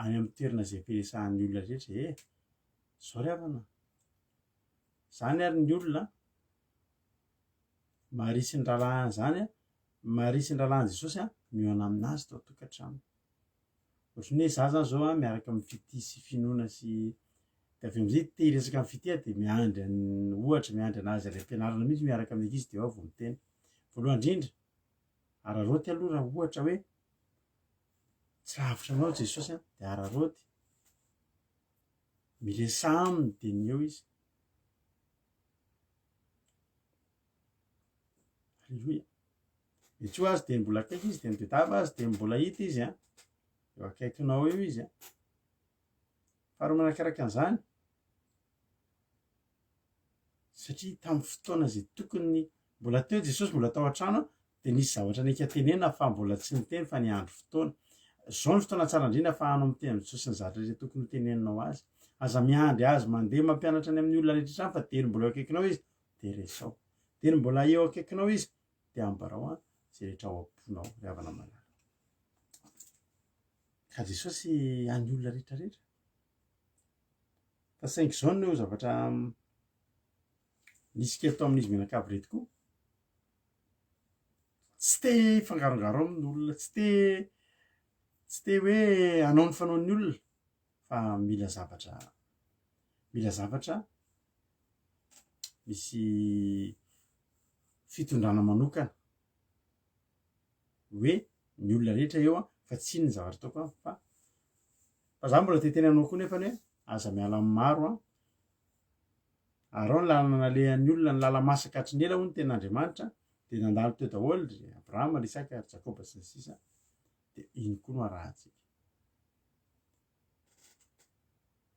any amin'ny toerana zay ampiresahan'ny olona rehetra zao ry havana zany ary ny olona maharisy ny rahalahy zany maharisy ny rahalahin'i Jesosy mioana aminazy tao tokantrano ohatry ny hoe za zany zao miaraka amin'ny fity sy finoana sy de avy am'zay te hiresaka amin'ny fity de miandry ohatra miandry anazy ary ampianarana mihitsy miaraka amin'ny ankizy de ao vao miteny voalohany indrindra araroty aloha raha ohatra hoe tsy lavitra anao Jesosy de araroty milesa aminy de ny eo izy alleloia etsoa azy de mbola akaiky izy de mitedava azy de mbola hita izy eo akaikinao eo izy faharoa manarakaraka an'izany satria tamin'ny fotoana zay tokony mbola teo Jesosy mbola tao an-trano de nisy zavatra nika tenena fa mbola tsy niteny fa niandro fotoana zao ny fotoana tsara indrindra fa hanao miteny amin'ny Jesosy ny zavatra rehetra tokony hoteneninao azy aza miandry azy mandeha mampianatra any amin'ny olona rehetra trano fa teny mbola eo akaikinao izy de resao teny mbola eo akaikinao izy de ambarao zay rehetra ao am-ponao ry havana malala ka Jesosy any olona rehetra rehetra fa saingy zao no zavatra nisy keto amin'izy menakavy reto koa tsy te fangarongaro amin'ny olona tsy te hoe hanao ny fanaon'ny olona fa mila zavatra misy fitondrana manokana hoe ny olona rehetra eo fa tsy ny zavatra ataoko fa za mbola te teny anao koa nefa hoe aza miala amin'ny maro arao ny lalana nalehan'ny olona ny lala masaka hatry ny ela hoy ny ten'Andriamanitra de nandalo teo daholo ry Abrahama ry Isaka ry Jakoba sy ny sisa de iny koa no arahantsika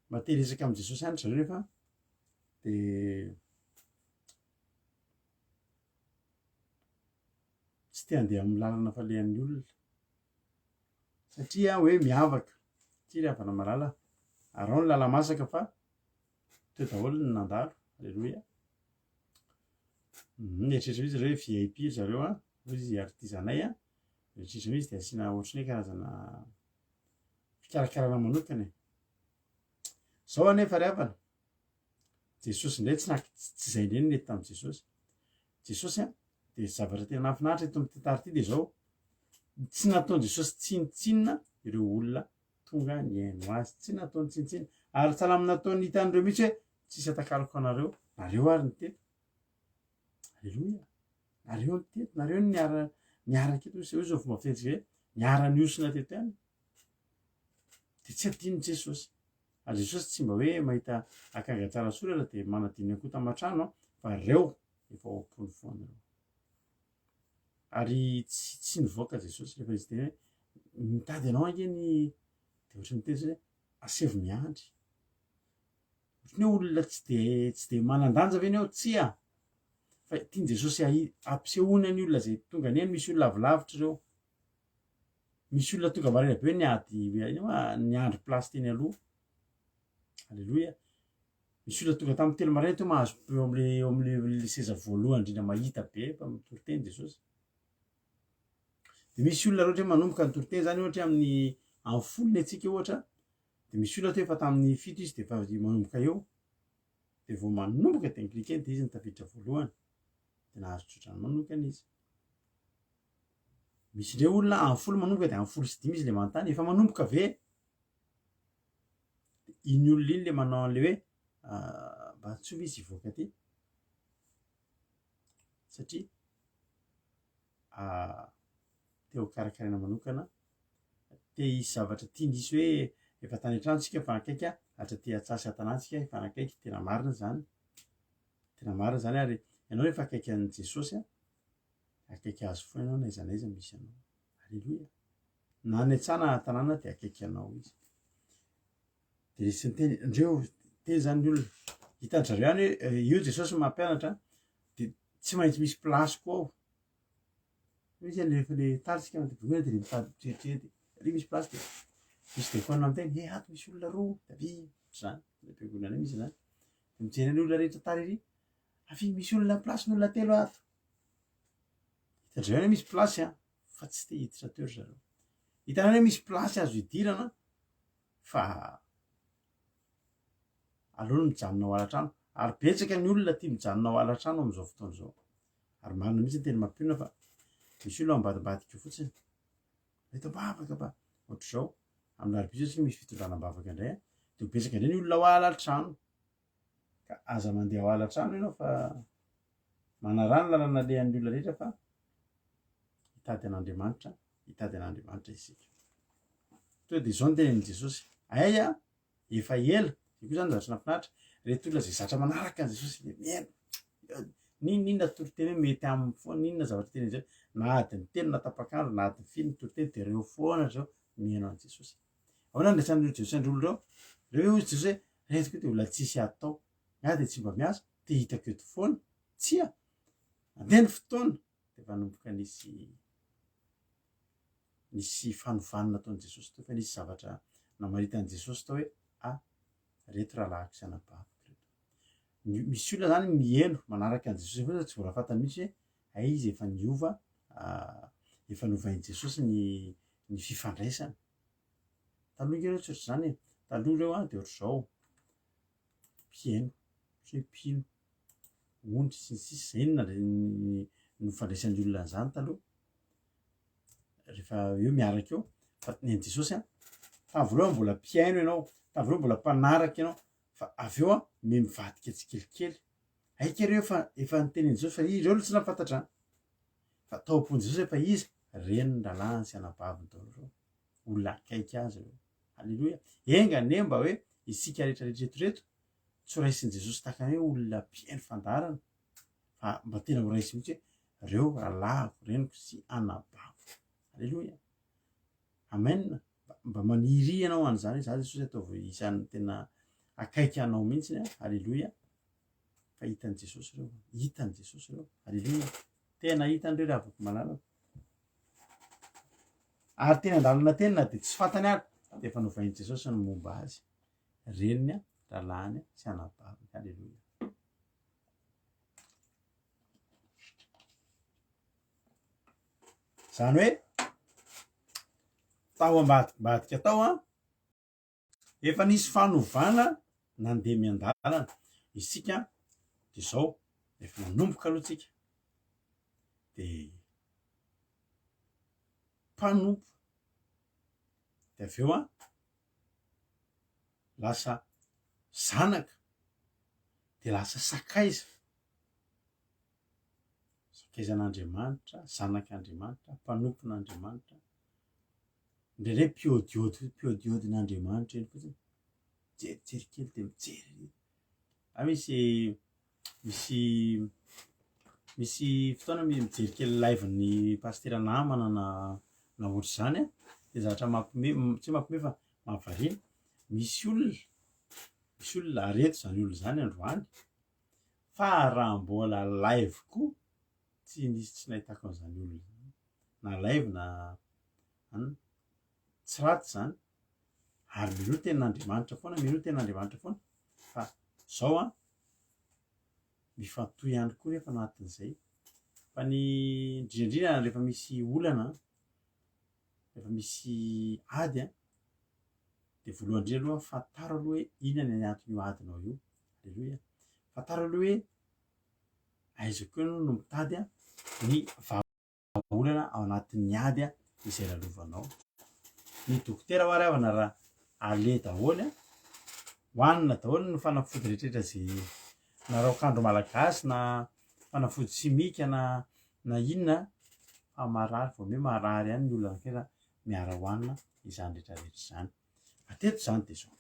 mba te resaka amin'ny Jesosy any zareo nefa de tsy te handeha amin'ny lalana falehan'ny olona satria hoe miavaka tsy ry havana malala arao ny lala masaka fa teo daholo ny nandalo alleloia eritreretra izy reo VIP zareo hoy izy artizanay eritreretra izy de asiana ohatry ny hoe karazana fikarakarana manokana zao anefa ry havana Jesosy indray tsy zay indray nety tamin'i Jesosy de zavatra tena nahafinaritra eto amin'ny tantara ity de zao tsy nataon'i Jesosy tsinitsinina ireo olona tonga niaino azy tsy nataony tsinitsinina ary salamy nataony hitan'ireo mihitsy hoe tsisy atakaloko anareo nareo ary ny teto alleloia nareo ny teto nareo niaraka eto io zao fomba fiteny hoe niara-niosina teto ihany de tsy adino Jesosy ary Jesosy tsy mba hoe mahita akanga tsara soratra de manadino akoa tamatrano fa reo efa ao am-pony foana reo ary tsy nivoaka Jesosy rehefa izy teny hoe mitady anao angeny de ohatry ny teny hoe asevo miandry ohatry ny hoe olona tsy de manan-danja ve ny ao tsy fa tiany Jesosy ampisehoana ny olona zay tonga ny eny misy olona avilavitra reo misy olona tonga marina be hoe niandry plasy teny aloha alleloia misy olona tonga tamin'ny telo maraina teo mahazo eo am'le seza voalohany indrindra mahita be fa mitory-teny Jesosy de misy olona rehetra manomboka ny tory-teny zany ohatra amin'ny folony atsika ohatra de misy olona teo efa tamin'ny fito izy de efa manomboka eo de vao manomboka de niklikeny de izy nitafiditra voalohany de nahazo tsotrany manokana izy misy ndray olona amin'ny folo manomboka de amin'ny folo sy dimy izy le manontany efa manomboka ve iny olona iny le manao an'le hoe mba tsy ho izy hivoaka ty satria teo karakaraina manokana te hisy zavatra tiandisy hoe efa tany an-trano tsika fa akaiky hatra te hatsasy an-tanàntsika efa nakaiky tena marina zany ary ianao rehefa akaiky an'i Jesosy akaiky azy foana ianao n'aiza n'aiza misy anao alleloia na ny an-tsana tanàna de akaiky anao izy de resy ny teny ndreo teny zany ny olona hitan-dry zareo any hoe io Jesosy mampianatra de tsy maintsy misy plasy koa ao misy rehefa le taritsika de de mitady ry misy plasy de misy telefaonina amin'ny teny ato misy olona roa davy zany le mpiangonana misy zany de mijery ny olona rehetra tariry afy misy olona plasy ny olona telo ato hitandreo hoe misy plasy a fa tsy te hiditra teo ry zareo hitanao hoe misy plasy azo hidirana fa aleony mijanona ao alatrano ary betsaka ny olona tia mijanona ao alatrano amin'izao fotoana izao ary marina mihitsy ny teny mampiona fa misy olona ambadimbadika fotsiny eto mbavaka ba ohatr'izao amin'ny larobia zao misy fitondranam-bavaka indray dia betsaka indray ny olona ao alatrano ka aza mandeha ao alatrano ianao fa manarano lalana lehan'ny olona rehetra fa hitady an'Andriamanitra isika to dia izao ny tenenin' Jesosy aya efa ela io koa zany zavatra nafinaritra reto olona zay zatra manaraka an' Jesosy dia miaina ninona toriteny hoe mety amin'ny foana ninona zavatra teny zay na adiny telo na tapakandro na adiny firy ny toriteny dia reo foana zao miaino an' Jesosy ahoana ny resan'ireo Jesosy androlo reo hozy Jesosy hoe retiko dia olona tsisy atao na dia tsy mba miasa dia hitako eto foana tsia andeha ny fotoana dia efa nomboka nisy fanovanana ataon'i Jesosy teo fa nisy zavatra namaritan'i Jesosy tao hoe reto rahalahiko sy anabaviko reto misy olona zany mihaino manaraka an'i Jesosy fa tsy vola fantany mihitsy hoe izy efa niova efa novain'i Jesosy ny fifandraisana taloha ireo tsy ohatr' izany taloha ireo dia ohatr'izao mpihaino sy hoe mpino ondry sy ny sisa zay inona no fandraisan'ny olona n'izany taloha rehefa eo miaraka eo fa ny an'i Jesosy tamin'ny voalohany mbola mpihaino ianao tamin'ny voalohany mbola mpanaraka ianao fa avy eo mivadika tsikelikely aika reo efa nitenen'i Jesosy fa ireo tsy nafantatra fa tao am-pon'i Jesosy fa izy reny ny lalàny sy anabaviny daholo olona akaiky azy reo alleloia enga nemba hoe isika rehetrarehetra reto tsy ho raisin'i Jesosy tahaka hoe olona mpihaino fandarana fa mba tena ho raisy mihitsy hoe reo rahalahiko reniko sy anabaviko alleloia amen mba maniry ianao an'izany za Jesosy ataovy isan'ny tena akaiky anao mihitsy alleloia fa hitan'i Jesosy reo alleloia tena hitan'ireo raha afaka malalaka ary tena andalana tenina dia tsy fantany ary dia efa novain'i Jesosy ny momba azy reniny ralahany sy anabaviny alleloia zany hoe tao ambadika tao efa nisy fanovana nandeha miandalana isika dia izao efa manomboka aloha tsika dia mpanompo dia avy eo lasa zanaka dia lasa sakaizan'Andriamanitra zanak'Andriamanitra mpanompon'Andriamanitra indraindray mpiodiodin'Andriamanitra eny fotsiny jerijery kely dia mijery misy fotoana mijery kely live-ny pastera namana na ohatr' izany dia zavatra tsy mampime fa mahavariana misy olona areto zany olona zany androany fa raha mbola live koa tsy nahitako an'izany olona na live na tsy ratsy zany ary mino tenin'Andriamanitra foana fa zao mifantoy ihany koa rehefa anatin'izay fa ny indrindrindrina rehefa misy olana rehefa misy ady dia voalohany indrindra aloha fantaro aloha hoe inona ny anatin'io adinao io alleloia fantaro aloha hoe aiza koa ianao no mitady ny vahaolana ao anatin'ny ady izay lalovanao ny dokotera hoary avana raha ale daholo hoanina daholo ny fanafody rehetrarehetra zay na raokandro malagasy na fanafody simika na inona fa marary vao marary ihany ny olona anankiray miara hoanina izany rehetrarehetra izany mateto izany dia izao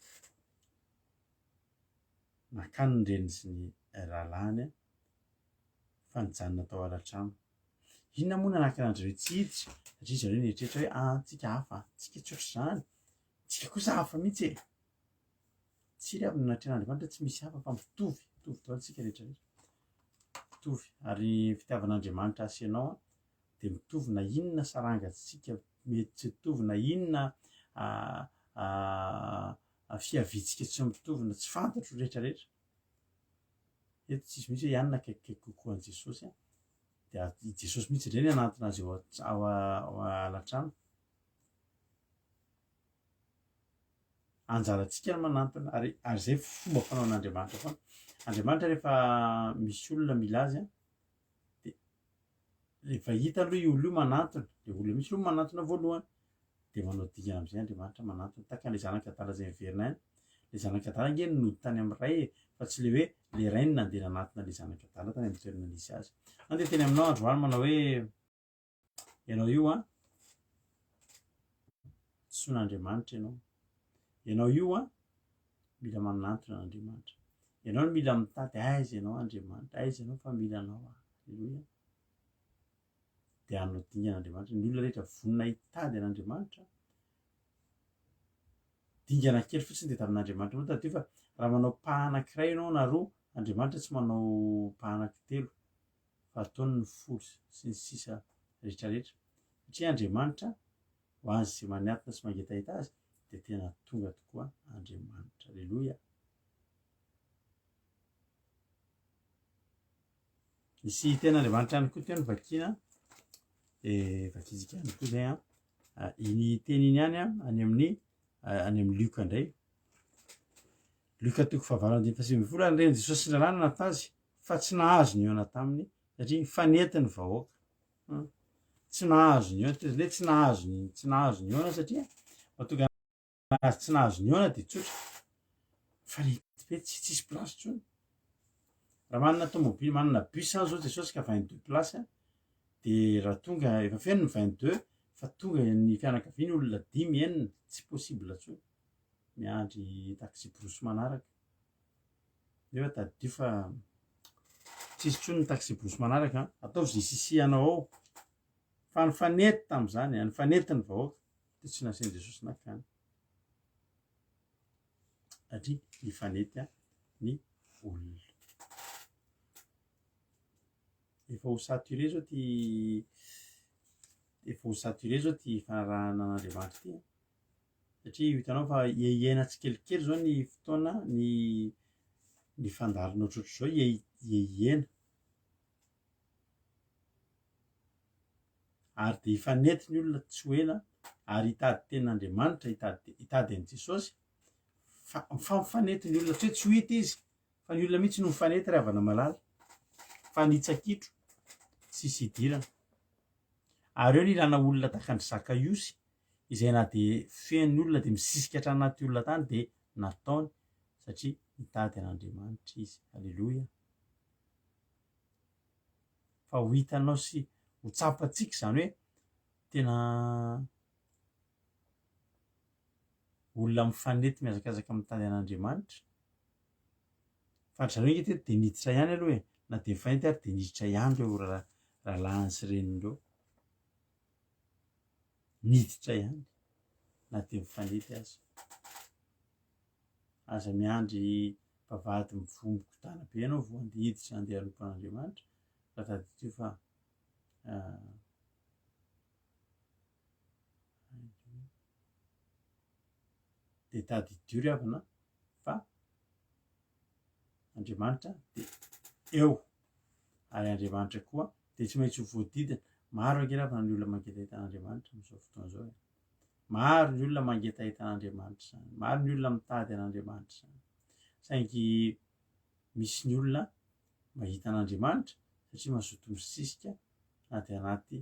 nakany ny reniny sy ny rahalahiny fa nijanona tao alatrano inona moa nanankiran'izareo tsy hiditra satria zareo nieritreritra hoe tsika hafa tsika tsy ohatr'izany tsika kosa hafa mihitsy tsy ry avy nanatrehan'Andriamanitra tsy misy hafa fa mitovy daholo tsika rehetrarehetra mitovy ary fitiavan'Andriamanitra asianao dia mitovy na inona sarangatsika mety tsy mitovy na inona fiavitsika tsy mitovy na tsy fantatro rehetrarehetra eto tsisy mihitsy hoe ianona akaikikaiky kokoa an' jesosy a dia jesosy mihitsy indray ny anatona azy ao alatrano anjarantsika no manantona ary zay fomba fanaon'andriamanitra foana andriamanitra rehefa misy olona mila azy a dia rehefa hita aloha io olo io manantona le olona misy aloha manantona voalohany dia manao dingana am'izay andriamanitra manantona taka le zanak'adala zay miverina any le zanak'adala nge nody tany amin'ny ray fa tsy le hoe le ray ny nandeha nanatona le zanak'adala tany amin'ny toerana nisy azy andeha teny aminao androany manao hoe ianao io a tsoin'andriamanitra ianao io a mila manantona n'andriamanitra ianao no mila mitady aiza ianao andriamanitra aiza ianao fa mila anao alleloia dia anao dingan'andriamanitra ny olona rehetra vonina hitady an'andriamanitra dingana kely fotsiny dia tamin'andriamanitra moa tadio fa raha manao pahanankiray ianao na roa andriamanitra tsy manao pahanankitelo fa ataony ny folo sy ny sisa rehetrarehetra satria andriamanitra ho azy zay maniatona sy mangetahita azy dia tena tonga tokoa andriamanitra alleloia misy ten'andriamanitra ihany koa teo ny vakina vakizika ihany koa zay a iny teny iny ihany a any amin'ny lioka indray lioka toko fahavalo andimy faha sivy ambin'ny folo ary reny jesosy ny lalàna nata azy fa tsy nahazo ny eo taminy satria fanentiny vahoaka tsy nahazo ny eo tezile tsy nahazo ny eo satria mahatonga azy tsy nahazo ny eo dia tsotra fa letibe tsisy plasy tsony raha manana tomobily manana bus zao jesosy ka 22 plasy a dia raha tonga efa feno ny 22 fa tonga ny fianakaviany olona 5 enina tsy possible tsony miandry taxi brosy manaraka nefa tadio fa tsisy tsony ny taxi brosy manaraka ataovy zay sisihanao ao fa ny fanety tamin'izany ny fanety ny vahoaka dia tsy nasiany jesosy nakany satria ny fanety a ny olona efa ho saturé zao ty fanarahana an'andriamanitra ty satria hitanao fa iaina tsikelikely zao ny fotoana ny fandarina ohatrohatro zao iaiena ary dia hifanety ny olona tsy ho ela ary hitady tenin'andriamanitra hitady an'i jesosy fa mifanety ny olona tsy hoe tsy ho hita izy fa ny olona mihitsy no mifanety raha avana malala fa nitsakitro tsisy hidirana ary eo ny ilana olona takandry zakaiosy izay na dia fen'ny olona dia misisika hatrany anaty olona tany dia nataony satria mitady an'andriamanitra izy alleloia fa ho hitanao sy ho tsapatsika izany hoe tena olona mifanety mihazakazaka mitady an'andriamanitra fa ry zareo nge teto dia niditra ihany aloha na dia mifanety ary dia niditra ihany reo rahalahiny sy renin'ireo niditra ihany na dia mifanety aza miandry mpavady mivomboka tana be ianao vao andeha hiditra andeha hanompo an'andriamanitra raha taditio fa dia tadidio ry havana fa andriamanitra dia eo ary andriamanitra koa dia tsy maintsy ho voadidina maro angeravana ny olona mangetahita an'andriamanitra amin'izao fotoana izao maro ny olona mangetahita an'andriamanitra zany maro ny olona mitady an'andriamanitra zany saingy misy ny olona mahita an'andriamanitra satria mazoto misisika na dia anaty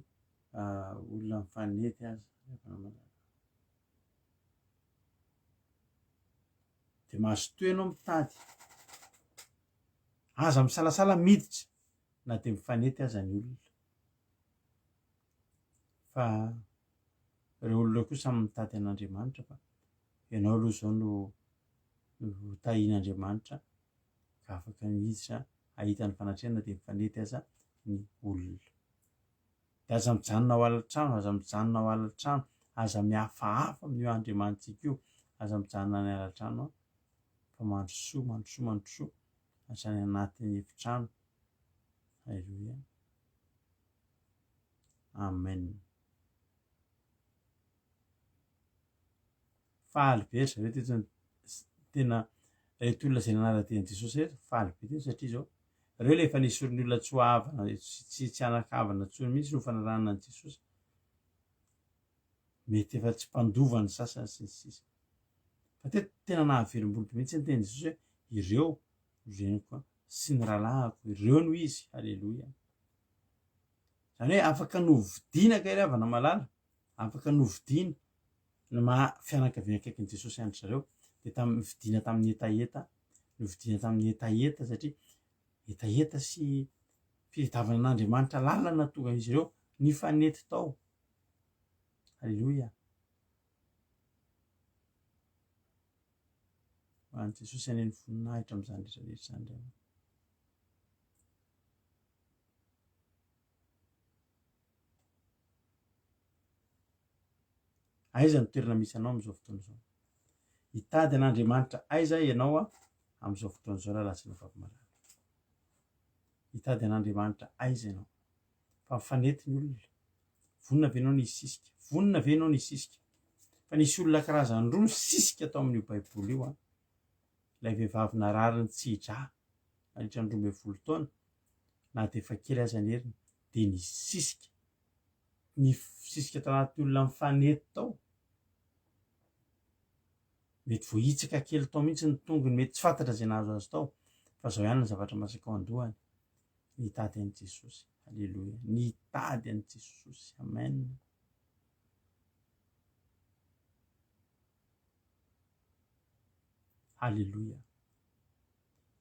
olona mifanety azy dia mazotoa ianao mitady aza misalasala miditra na dia mifanety aza ny olona fa ireo olona koa samy mitady an'andriamanitra fa ianao aloha zao no tahian'andriamanitra ka afaka miditra ahita ny fanatreana dia mifanety aza ny olona dia aza mijanona ao alatrano aza mihafahafa amin'io andriamanitsika io aza mijanona any alatrano fa mandrosoa hatrany anatin'ny efitrano alleloia amen faly be ry zareo teto tena reto olona izay nanara-tean'i jesosy rehetra faly be teto satria zao reo le efa nisoron'ny olona tsy hoavana tsy anakavana tsony mihitsy no fanarahana an' Jesosy mety efa tsy mpandovany sasany sy ny sisa fa tena nahaverim-boloto mihitsy ny teny Jesosy hoe ireo reniko sy ny rahalahiko ireo no izy. Halleloia. Zany hoe afaka novidina ka iry havana malala afaka novidina fianakaviana akaikin'i Jesosy andry zareo dia vidina tamin'ny etaeta novidina tamin'ny etaeta satria etaeta sy fitadiavana an'Andriamanitra lalana tonga izy ireo nifanety tao. Halleloia. Hoan'i Jesosy aneny voninahitra amin'izany rehetrarehetra izany. Aiza ny toerana misy anao amin'izao fotoana izao? Hitady an'Andriamanitra aiza ianao amin'izao fotoana izao lalasina fahamalala? Hitady an'Andriamanitra aiza ianao? Fa mifanety ny olona. Vonona ve ianao nisisika? Vonona ve ianao nisisika? Fa nisy olona karazany roa nisisika tao amin'io baiboly io ilay vehivavy narariny tsy hidra nandritra ny 12 taona na dia efa kely aza ny heriny dia nisisika tao anaty olona mifanety tao. Mety voahitsaka kely tao mihitsy ny tongony, mety tsy fantatra izay nahazo azy tao fa izao ihany ny zavatra masaka ao an-dohany. Nitady an'i Jesosy. Halleloia. Nitady an'i Jesosy. Amen. Halleloia.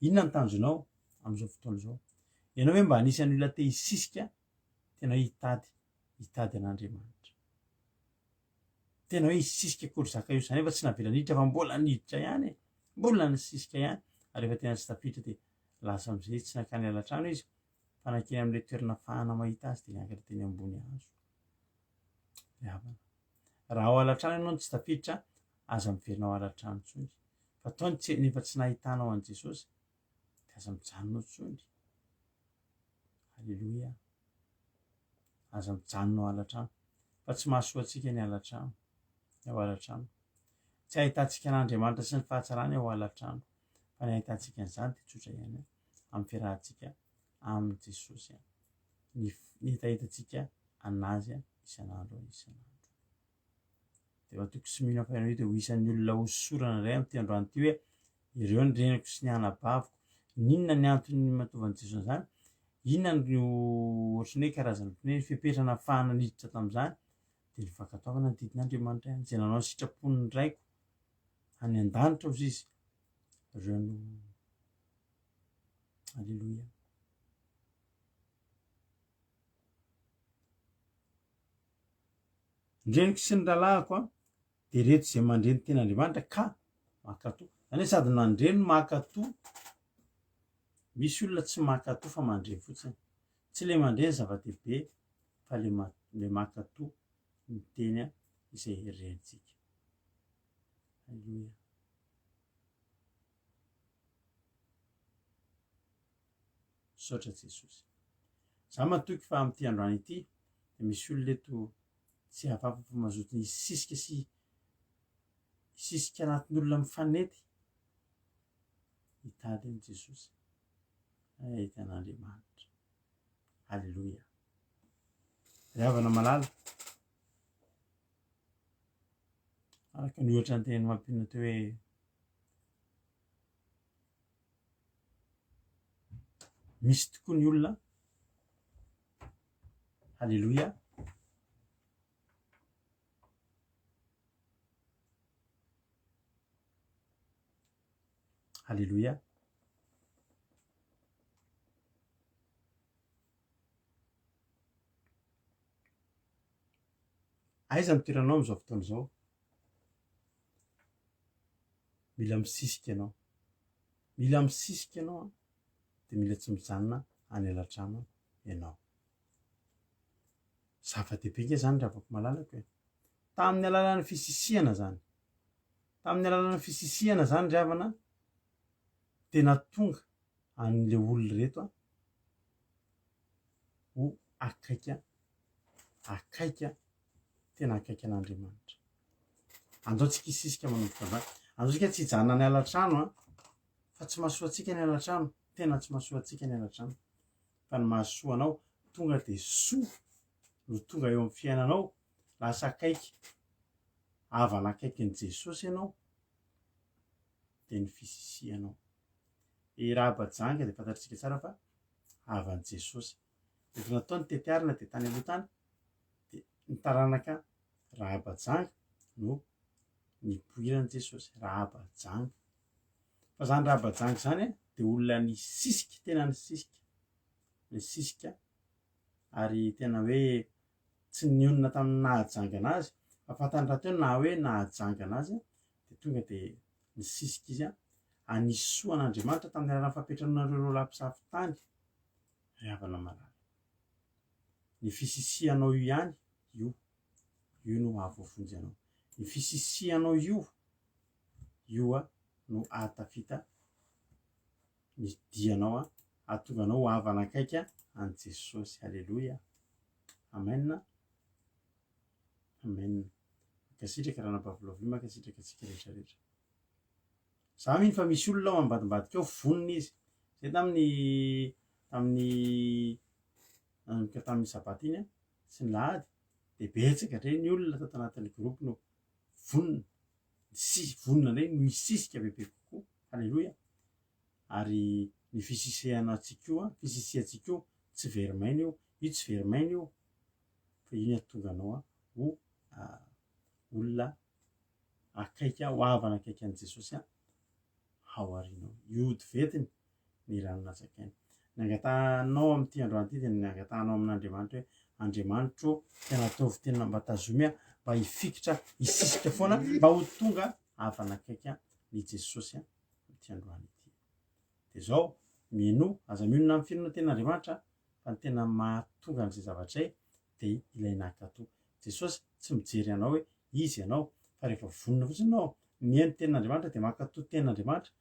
Inona ny tanjonao amin'izao fotoana izao? Ianao hoe mba anisan'ny olona te hisisika tena hitady an'Andriamanitra. Tena hoe hisisika akory zaka io izany efa tsy navela niditra fa mbola niditra ihany mbola nisisika ihany ary efa tena tsy tafiditra dia lasa amin'izay tsy nakany alatrano izy fa nankeny amin'ilay toerana fahana mahita azy dia niankatra teny ambony hazo. Havana. Raha ao alatrano ianao no tsy tafiditra aza miverina ao alatrano intsony fa toa nefa tsy nahitanao an'i Jesosy dia aza mijanonao intsony. Halleloia. Aza mijanonao alatrano fa tsy mahasoa antsika ny alatrano. Ao alatrano tsy ahitantsika an'Andriamanitra sy ny fahatsarany ao alatrano fa ny ahitantsika an'izany dia tsotra ihany amin'ny fiarahantsika amin'i Jesosy ny hitahitantsika anazy isan'andro isan'andro. Dia matoky sy mino fa ianao dia ho isan'ny olona hosorana indray amin'ity androany ity hoe ireo ny reniko sy ny anabaviko. Ninona ny antony mahatonga an'i Jesosy izany? Inona no ohatrany hoe karazana fepetrana ahafahana niditra tamin'izany dia ny fankatoavana ny didin'Andriamanitra ihany izay nanao ny sitrapon'ny raiko any an-danitra ozy izy ireo no. Halleloia. Ny reniko sy ny rahalahiko dia reto izay mandreny ten'Andriamanitra ka mankatoa. Izany hoe sady mandreny no mankatoa. Misy olona tsy mankatoa fa mandreny fotsiny. Tsy ilay mandreny zava-dehibe fa ilay mankatoa ny teny izay rentsika. Halleloia. Saotra Jesosy. Za matoky fa amin'ity androany ity dia misy olona eto tsy hafahafa fa mazoto ny hisisika anatin'ny olona mifanety hitady an'i Jesosy. Ahita an'Andriamanitra. Halleloia. Ry havana malala araka ny ohatra ny teny mampinona teo hoe misy tokoa ny olona. Halleloia. Halleloia. Aiza ny toeranao amin'izao fotoana izao? Mila misisika ianao. Mila misisika ianao dia mila tsy mijanona any alatrano ianao. Zava-dehibe nge izany raha vako malalaka hoe tamin'ny alalan'ny fisisihana zany. Tamin'ny alalan'ny fisisihana zany ry havana tena tonga an'ilay olona reto ho akaika tena akaiky an'Andriamanitra. Andaontsika hisisika manomboka amin'izany. Andaontsika tsy hijanona any alatrano fa tsy mahasoa antsika ny alatrano tena tsy mahasoa antsika ny anatrano fa ny mahasoa anao tonga de soa no tonga eo amin'ny fiainanao lasa akaiky havana akaiky ny Jesosy ianao de ny fisisianao e Rahabajanga de fantatritsika tsara fa havan'i Jesosy efa nataony tetiarina de tany aloha tany de ny taranaka Rahabajanga no nipoiran'i Jesosy Rahabajanga fa zany Rahabajanga zany de olona ny sisika tena ny sisika ary tena hoe tsy nionona tamin'ny nahajanga anazy fa fantany raha teo na hoe nahajanga anazy de tonga de ny sisika izy anisy soa an'Andriamanitra tamin'ny alalan'ny fampetranareo lapisafy tany ry havana marary ny fisisianao io ihany io no ahavoafonjy anao ny fisisianao io no ahatafita ny dianao ahatonga anao havana akaiky an Jesosy. Alleluia, amen, amen. Makasitraka raha nampavolavy makasitraka antsika rehetrarehetra. Za mino fa misy olona ao ambadimbadika ao vonona izy zay tamin'ny sabata iny sy ny lahady de betsaka ndray ny olona tato anatin'ny groupe no vonona vonona ndray no hisisika bebe kokoa. Alleluia. Ary ny fisisiantsika io tsy verimaina io tsy verimaina io fa io ny ahatonga anao ho olona akaiky ho havana akaiky an Jesosy haoarinao iody vetiny ny rano nazakainy nangatanao amin'ity androany ity de nangatanao amin'Andriamanitra hoe Andriamanitra tena ataovy tena mba tazomy mba hifikitra hisisika foana mba ho tonga havana akaiky ny Jesosy amin'ity androany ity de zao mino aza minona amin'ny firenena ten'Andriamanitra fa ny tena mahatonga an'izay zavatra de ilaina akato Jesosy tsy mijery anao hoe izy ianao fa rehefa vonona fotsiny anao mihaino ten'Andriamanitra de makato ten'Andriamanitra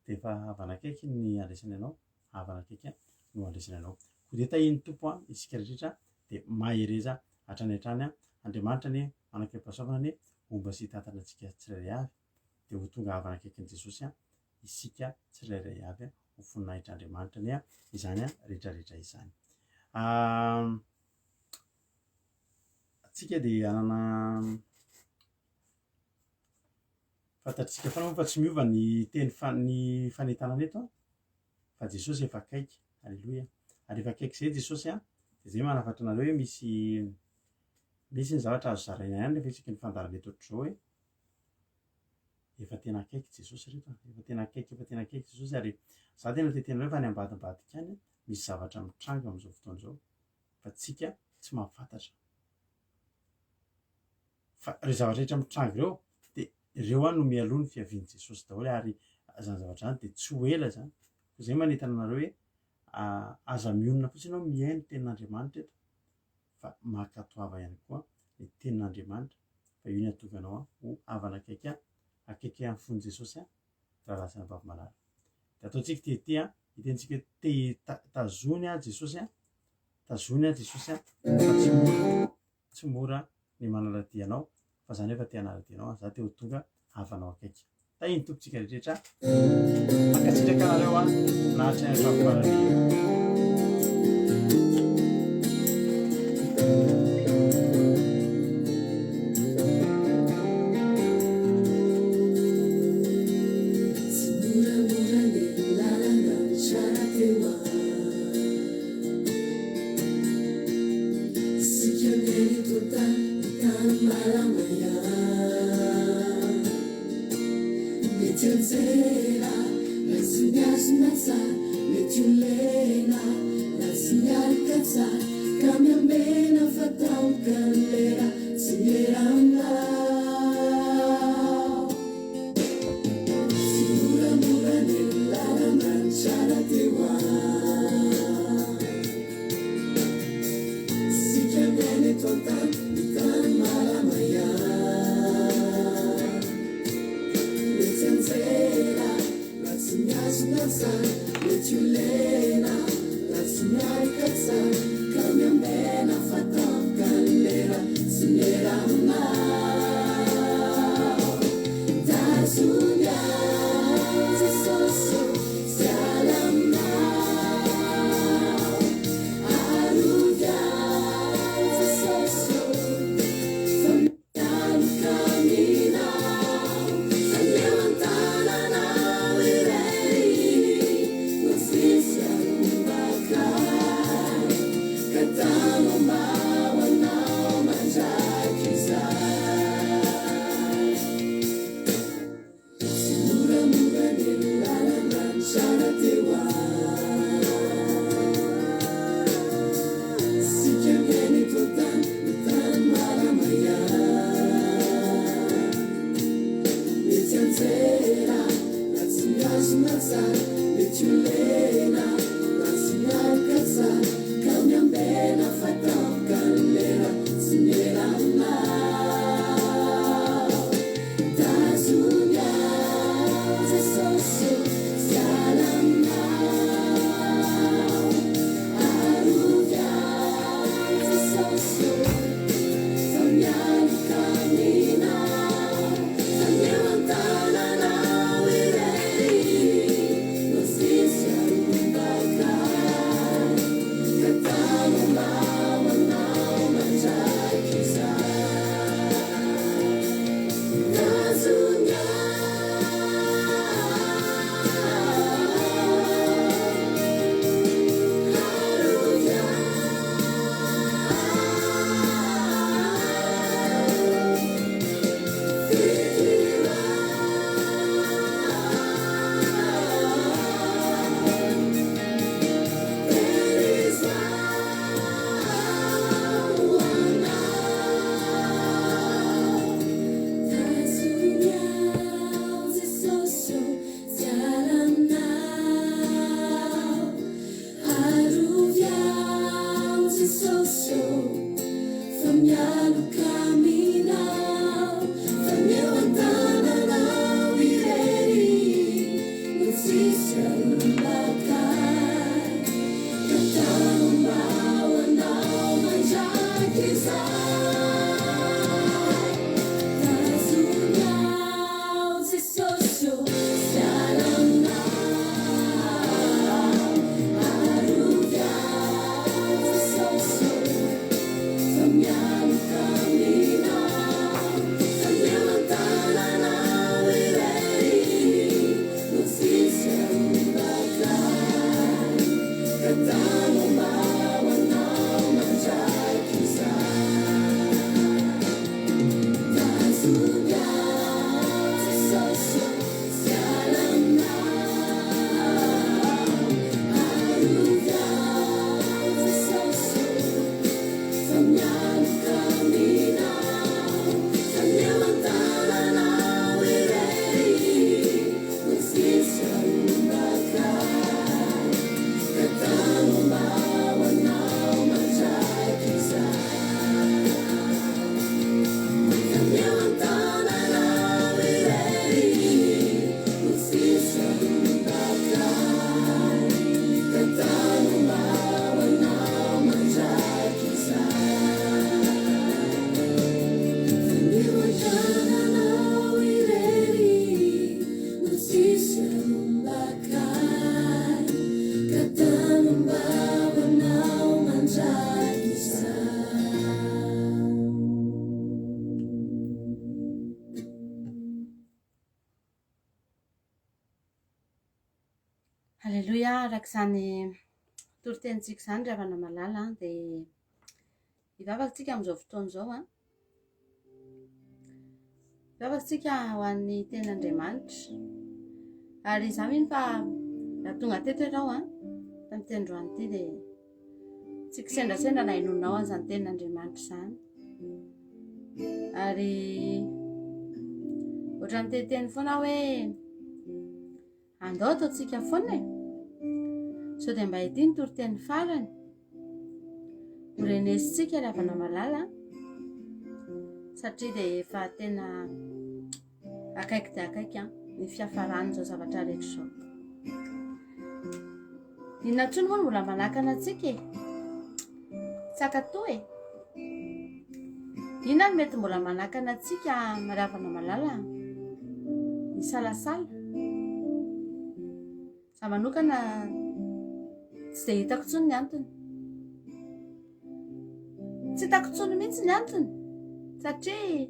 de efa havana akaiky ny andraisany anao havana akaiky no andraisany anao ko de tahiny tompo isika rehetra de mahereza hatrany hatrany Andriamanitra ny manakaipahasoavana ny omba sy tantana antsika tsirairay avy de ho tonga havana akaiky ny Jesosy isika tsirairay avy ho voninahitran'Andriamanitra ny izany rehetrarehetra izany. Atsika de anana fantatritsika foana fa tsy miova ny teny ny fanentanana eto fa Jesosy efa akaiky. Alleluia. Ary efa akaiky zay Jesosy de zay manafatra anareo hoe misy ny zavatra azo zaraina ihany rehefa isika ny fandarana eto ohatr'izao hoe efa tena akaiky Jesosy reto efa tena akaiky Jesosy ary za tena tetena hoe fa ny ambadimbadika any misy zavatra mitranga amin'izao fotoana izao fa tsika tsy mahafantatra fa re zavatra rehetra mitranga ireo de ireo no mialoha ny fiavian'i Jesosy daholo ary zany zavatra zany de tsy ho ela zany ko zay manentana anareo hoe aza mionona fotsiny ianao mihaino tenin'Andriamanitra eto fa mankatoava ihany koa ny tenin'Andriamanitra fa io ny ahatonga anao ho havana akaiky amin'ny fon'i Jesosy raha lasana vavimalala de ataontsika tety hitentsika tazony Jesosy Jesosy tsy mora ny manaladianao fa zany efa te hanaladianao za te ho tonga havanao akaiky tahiny tompontsika rehetrarehetra mankasitraka anareo nahatrany vavimalala Zunia, Jesus, Salamna. araka izany toritentsika izany ry havana malala dia hivavakantsika amin'izao fotoana izao hivavakantsika ho an'ny ten'Andriamanitra. Ary izaho mino fa raha tonga teto ianao tamin'ny tendroany ity dia tsika sendrasendra na hinonao an'izany ten'Andriamanitra izany. Ary ohatran'ny teteny foana hoe andao ataontsika foana sao dia mba ity ny toriteny farany horenesitsika ry havana malala satria dia efa tena akaiky dia akaiky ny fiafaran'izao zavatra rehetra izao. Inona intsony moa no mbola manakana antsika tsakatoa inona no mety mbola manakana antsika ry havana malala? Ny salasala. Za manokana tsy dia hitako intsony ny antony. Tsy hitako intsony mihitsy ny antony satria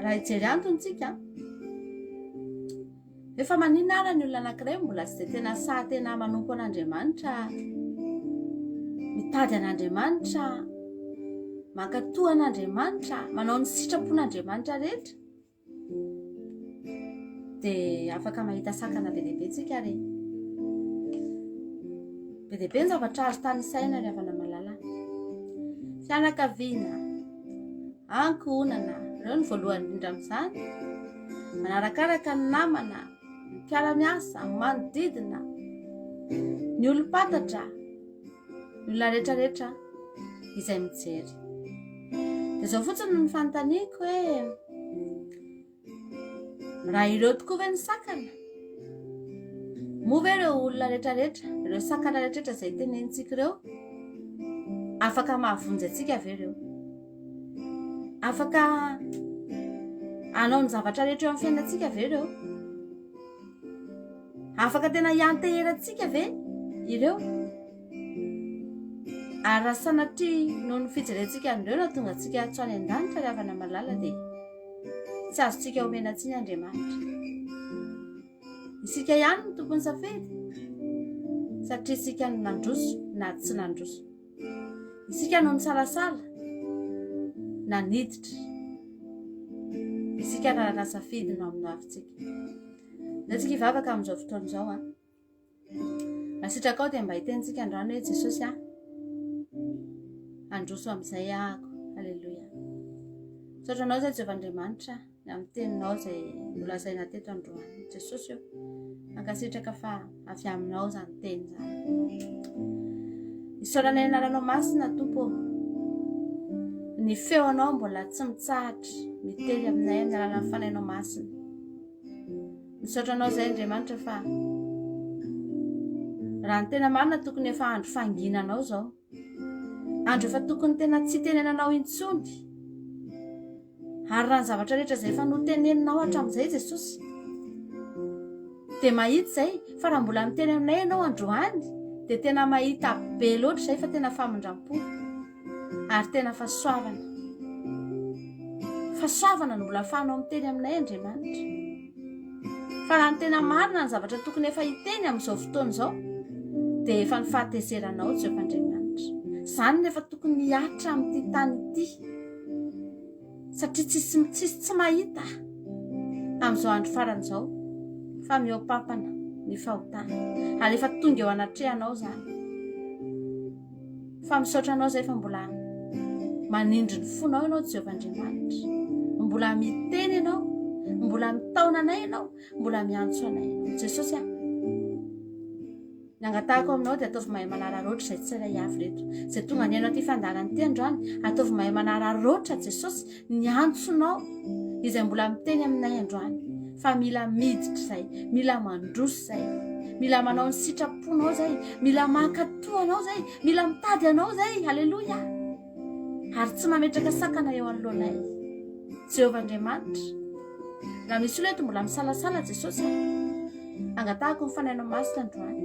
raha hijery antony tsika efa maninona ary ny olona anankiray mbola tsy dia tena sahatena manompo an'Andriamanitra, mitady an'Andriamanitra, mankatoa an'Andriamanitra, manao ny sitrapon'Andriamanitra rehetra dia afaka mahita sakana be dehibe tsika ary be dehibe ny zavatra azo tany saina ry havana malala. Fianakaviana, ankohonana, ireo ny voalohany indrindra amin'izany, manarakaraka ny namana, ny mpiara-miasa, ny manodidina, ny olom-patatra, ny olona rehetrarehetra izay mijery. Dia izao fotsiny ny fanontaniako hoe raha ireo tokoa ve ny sakana? Moa ve ireo olona rehetrarehetra, ireo sakana rehetrarehetra izay tenenitsika ireo afaka mahavonjy antsika ve ireo? Afaka hanao ny zavatra rehetra eo amin'ny fiainantsika ve ireo? Afaka tena hianteherantsika ve ireo? Ary raha sanatria noho ny fijerentsika an'ireo na tonga antsika hatso any an-danitra ry havana malala dia tsy azontsika omena tsiny Andriamanitra. Isika ihany no tompony safidy satria isika no nandroso na tsy nandroso. Isika no nisalasala na niditra. Isika raha safidy no amin'ny avintsika. Dia tsika hivavaka amin'izao fotoana izao nasitraka ao dia mba hitentsika androany hoe Jesosy androso amin'izay ahako. Halleloia. Saotra anao izay Jehovahandriamanitra amin'ny teninao izay nolazaina teto androany. Jesosy io mankasitraka fa avy aminao izany teny izany. Isaorana anaranao masina Tompo, ny feonao mbola tsy mitsahatra mitely aminay amin'ny alalan'ny fanainao masina. Misaotra anao izay Andriamanitra fa raha ny tena marina tokony efa andro fanginanao izao, andro efa tokony tena tsy tenenanao intsony, ary raha ny zavatra rehetra izay efa noteneninao hatramin'izay Jesosy dia mahita izay fa raha mbola miteny aminay ianao androany dia tena mahita be loatra izay fa tena famindram-po ary tena fahasoavana no mbola ahafahanao miteny aminay Andriamanitra. Fa raha ny tena marina ny zavatra tokony efa hiteny amin'izao fotoana izao dia efa ny fahatezeranao Jehovahandriamanitra. Izany nefa tokony hiatra amin'ity tany ity satria tsy mahita amin'izao andro farany izao fa mihoapapana ny fahotana ary efa tonga eo anatrehanao izany. Fa misaotra anao izay fa mbola manindry ny fonao ianao Jehovahandriamanitra, mbola miteny ianao, mbola mitaona anay ianao, mbola miantso anay ianao. Jesosy nangatahako aminao dia ataovy mahay manara roatra izay tsy iray avy reto izay tonga ny ianao ty fandarany ty androany. Ataovy mahay manara roatra Jesosy ny antsonao izay mbola miteny aminay androany fa mila miditra izay, mila mandroso izay, mila manao ny sitraponao izay, mila mankatoa anao izay, mila mitady anao izay. Halleloia. Ary tsy mametraka sakana eo anoloanay Jehovahandriamanitra. Raha misy olona eto mbola misalasala Jesosy angatahako ny fanainao masina androany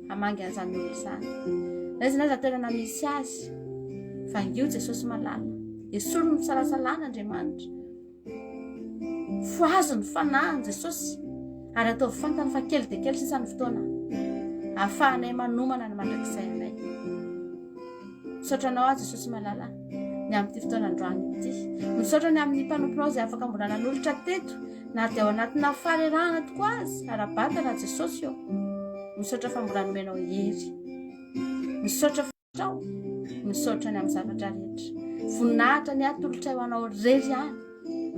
hamangy an'izany olona izany. Aiza na toerana misy azy vangio Jesosy malala, esolo ny fisalasalana Andriamanitra, foazo ny fanahiny Jesosy ary ataovy fantany fa kely dia kely sisa ny fotoana ahafahanay manomana ny mandrakizay anay. Misaotranao azy Jesosy malala ny amin'ity fotoanandroany ity. Misaotra ny amin'ny mpanomponao izay afaka mbola nanolotra teto na dia ao anatina farerahana tokoa azy ara-batana Jesosy eo. Misaotra fa mbola nomenao hery. Misaotra fa misaotra ny amin'ny zavatra rehetra. Voninahitra ny atolotra eo anao rery ihany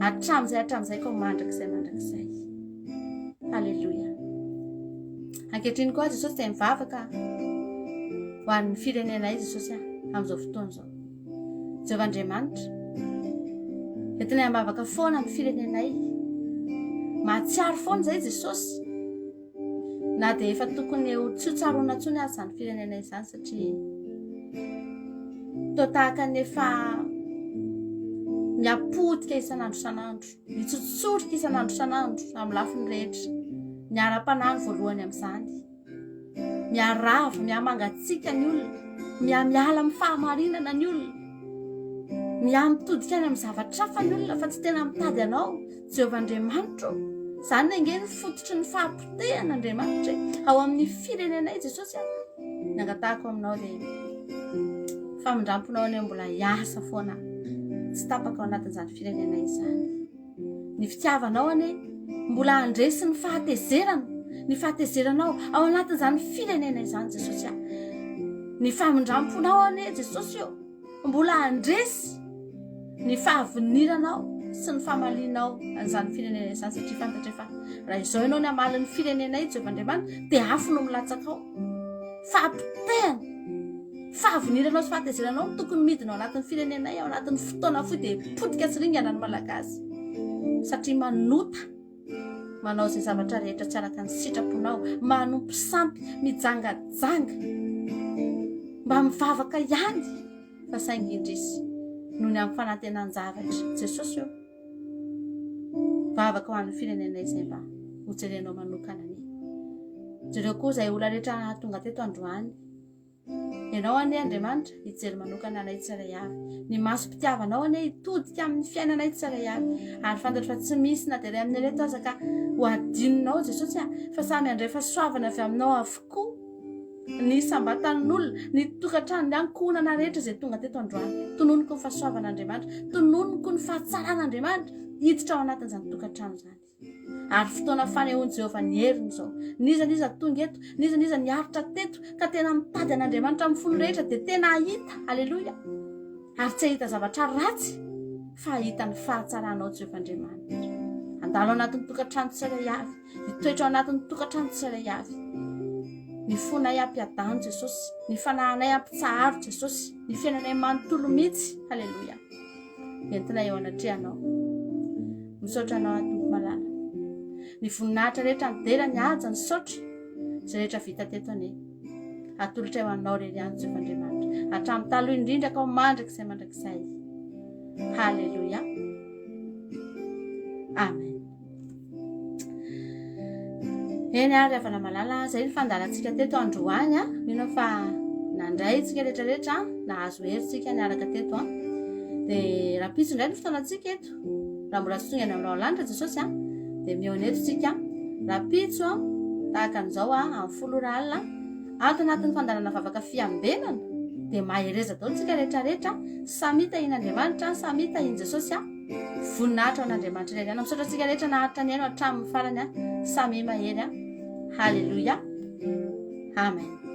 hatramin'izay koa mandrakizay. Halleluja. Ankehitriny koa Jesosy dia mivavaka ho an'ny firenenay Jesosy amin'izao fotoana izao. Jehovandriamanitra, entinay ambavaka foana amin'ny firenenay. Mahatsiaro foana izay Jesosy. Na dia efa tokony ho tsy ho tsaroana intsony azy izany firenenay izany satria toa tahaka ny efa miapotika isan'andro, mitsotsorika isan'andro amin'ny lafiny rehetra. Miara-panano voalohany amin'izany. Miarava, miamangatsika ny olona, miala amin'ny fahamarinana ny olona. Mitodika any amin'ny zavatra hafa ny olona fa tsy tena mitady anao, Jehovandriamanitra. Izany angeny fototry ny fahapotehan'Andriamanitra ao amin'ny firenenay Jesosy. Nangatahako aminao dia famindramponao any mbola hiasa foana, tsy tapaka ao anatin'izany firenenay izany. Ny fitiavanao any mbola handresy ny fahatezeranao ao anatin'izany firenenay izany Jesosy. Ny famindramponao any Jesosy eo mbola handresy ny fahaviniranao sy ny fahamalinao an'izany firenenay izany satria fantatra fa raha izao ianao ny hamaly ny firenenay Jehovandriamanitra dia afo no milatsaka ao. Fahampitehana, fahaviniranao sy fahatezeranao tokony midina ao anatin'ny firenenay ao anatin'ny fotoana foy dia potika sy ringana ny malagasy satria manota manao izay zavatra rehetra tsy araka ny sitraponao, manompo sampy mijangajanga mba mivavaka ihany fa saingy indrisy noho ny amin'ny fanantenan zavatra Jesosy eo. Vavaka ho an'ny firenenay izay mba hojerenao manokana any. Jereo koa izay olona rehetra tonga teto androany, ianao anie Andriamanitra hijery manokana anay tsirairay avy. Ny maso-pitiavanao anie hitodika amin'ny fiainanay tsirairay avy. Ary fantatra fa tsy misy na dia iray amin'ny reto aza ka ho adinonao Jesosy fa samy handray fahasoavana avy aminao avokoa. Ny sambatan'olona, ny tokantrano, ny ankohonana rehetra izay tonga teto androany, tononoko ny fahasoavan'Andriamanitra, tononoko ny fahatsaran'Andriamanitra hiditra ao anatin'izany tokantrano izany. Ary fotoana fanehoan'i Jehovah ny heriny izao. Niza tonga eto, niza niaritra teto ka tena mitady an'Andriamanitra amin'ny fony rehetra dia tena hita. Halleluja. Ary tsy hahita zavatra ratsy fa hahita ny fahatsaranao Jehovandriamanitra. Andalo anatin'ny tokantrano tsirairay avy, hitoetra ao anatin'ny tokantrano tsirairay avy. Ny fonay ampiadano Jesosy, ny fanahinay ampitsaharo Jesosy, ny fiainanay manontolo mihitsy. Halleluja. Entina eo anatrehanao. Misaotra anao Tompo malala. Ny voninahitra rehetra midera ny haja ny saotra izay rehetra vita teto anie. Atolotra eo anao rery ihany Jehovandriamanitra. Hatramin'ny taloha indrindra ka ho mandrakizay. Halleluja. Amen. Eny ary avana malala, izay ny fandarantsika teto androany. Mino fa nandray tsika rehetrarehetra nahazo herintsika niaraka teto. Dia raha pitso indray ny fotoanantsika eto, raha mbola tsy tonga any aminao lanitra Jesosy dia mioneto tsika. Raha pitso tahaka an'izao amin'ny 10 alina ato anatin'ny fandarana vavaka fiambenana dia mahereza daholo tsika rehetrarehetra samy tahian'Andriamanitra, samy tahian Jesosy voninahitra ao an'Andriamanitra irery. Misaotra tsika rehetra naharitra ny haino hatramin'ny farany samy mahery. Halleluja. Amen.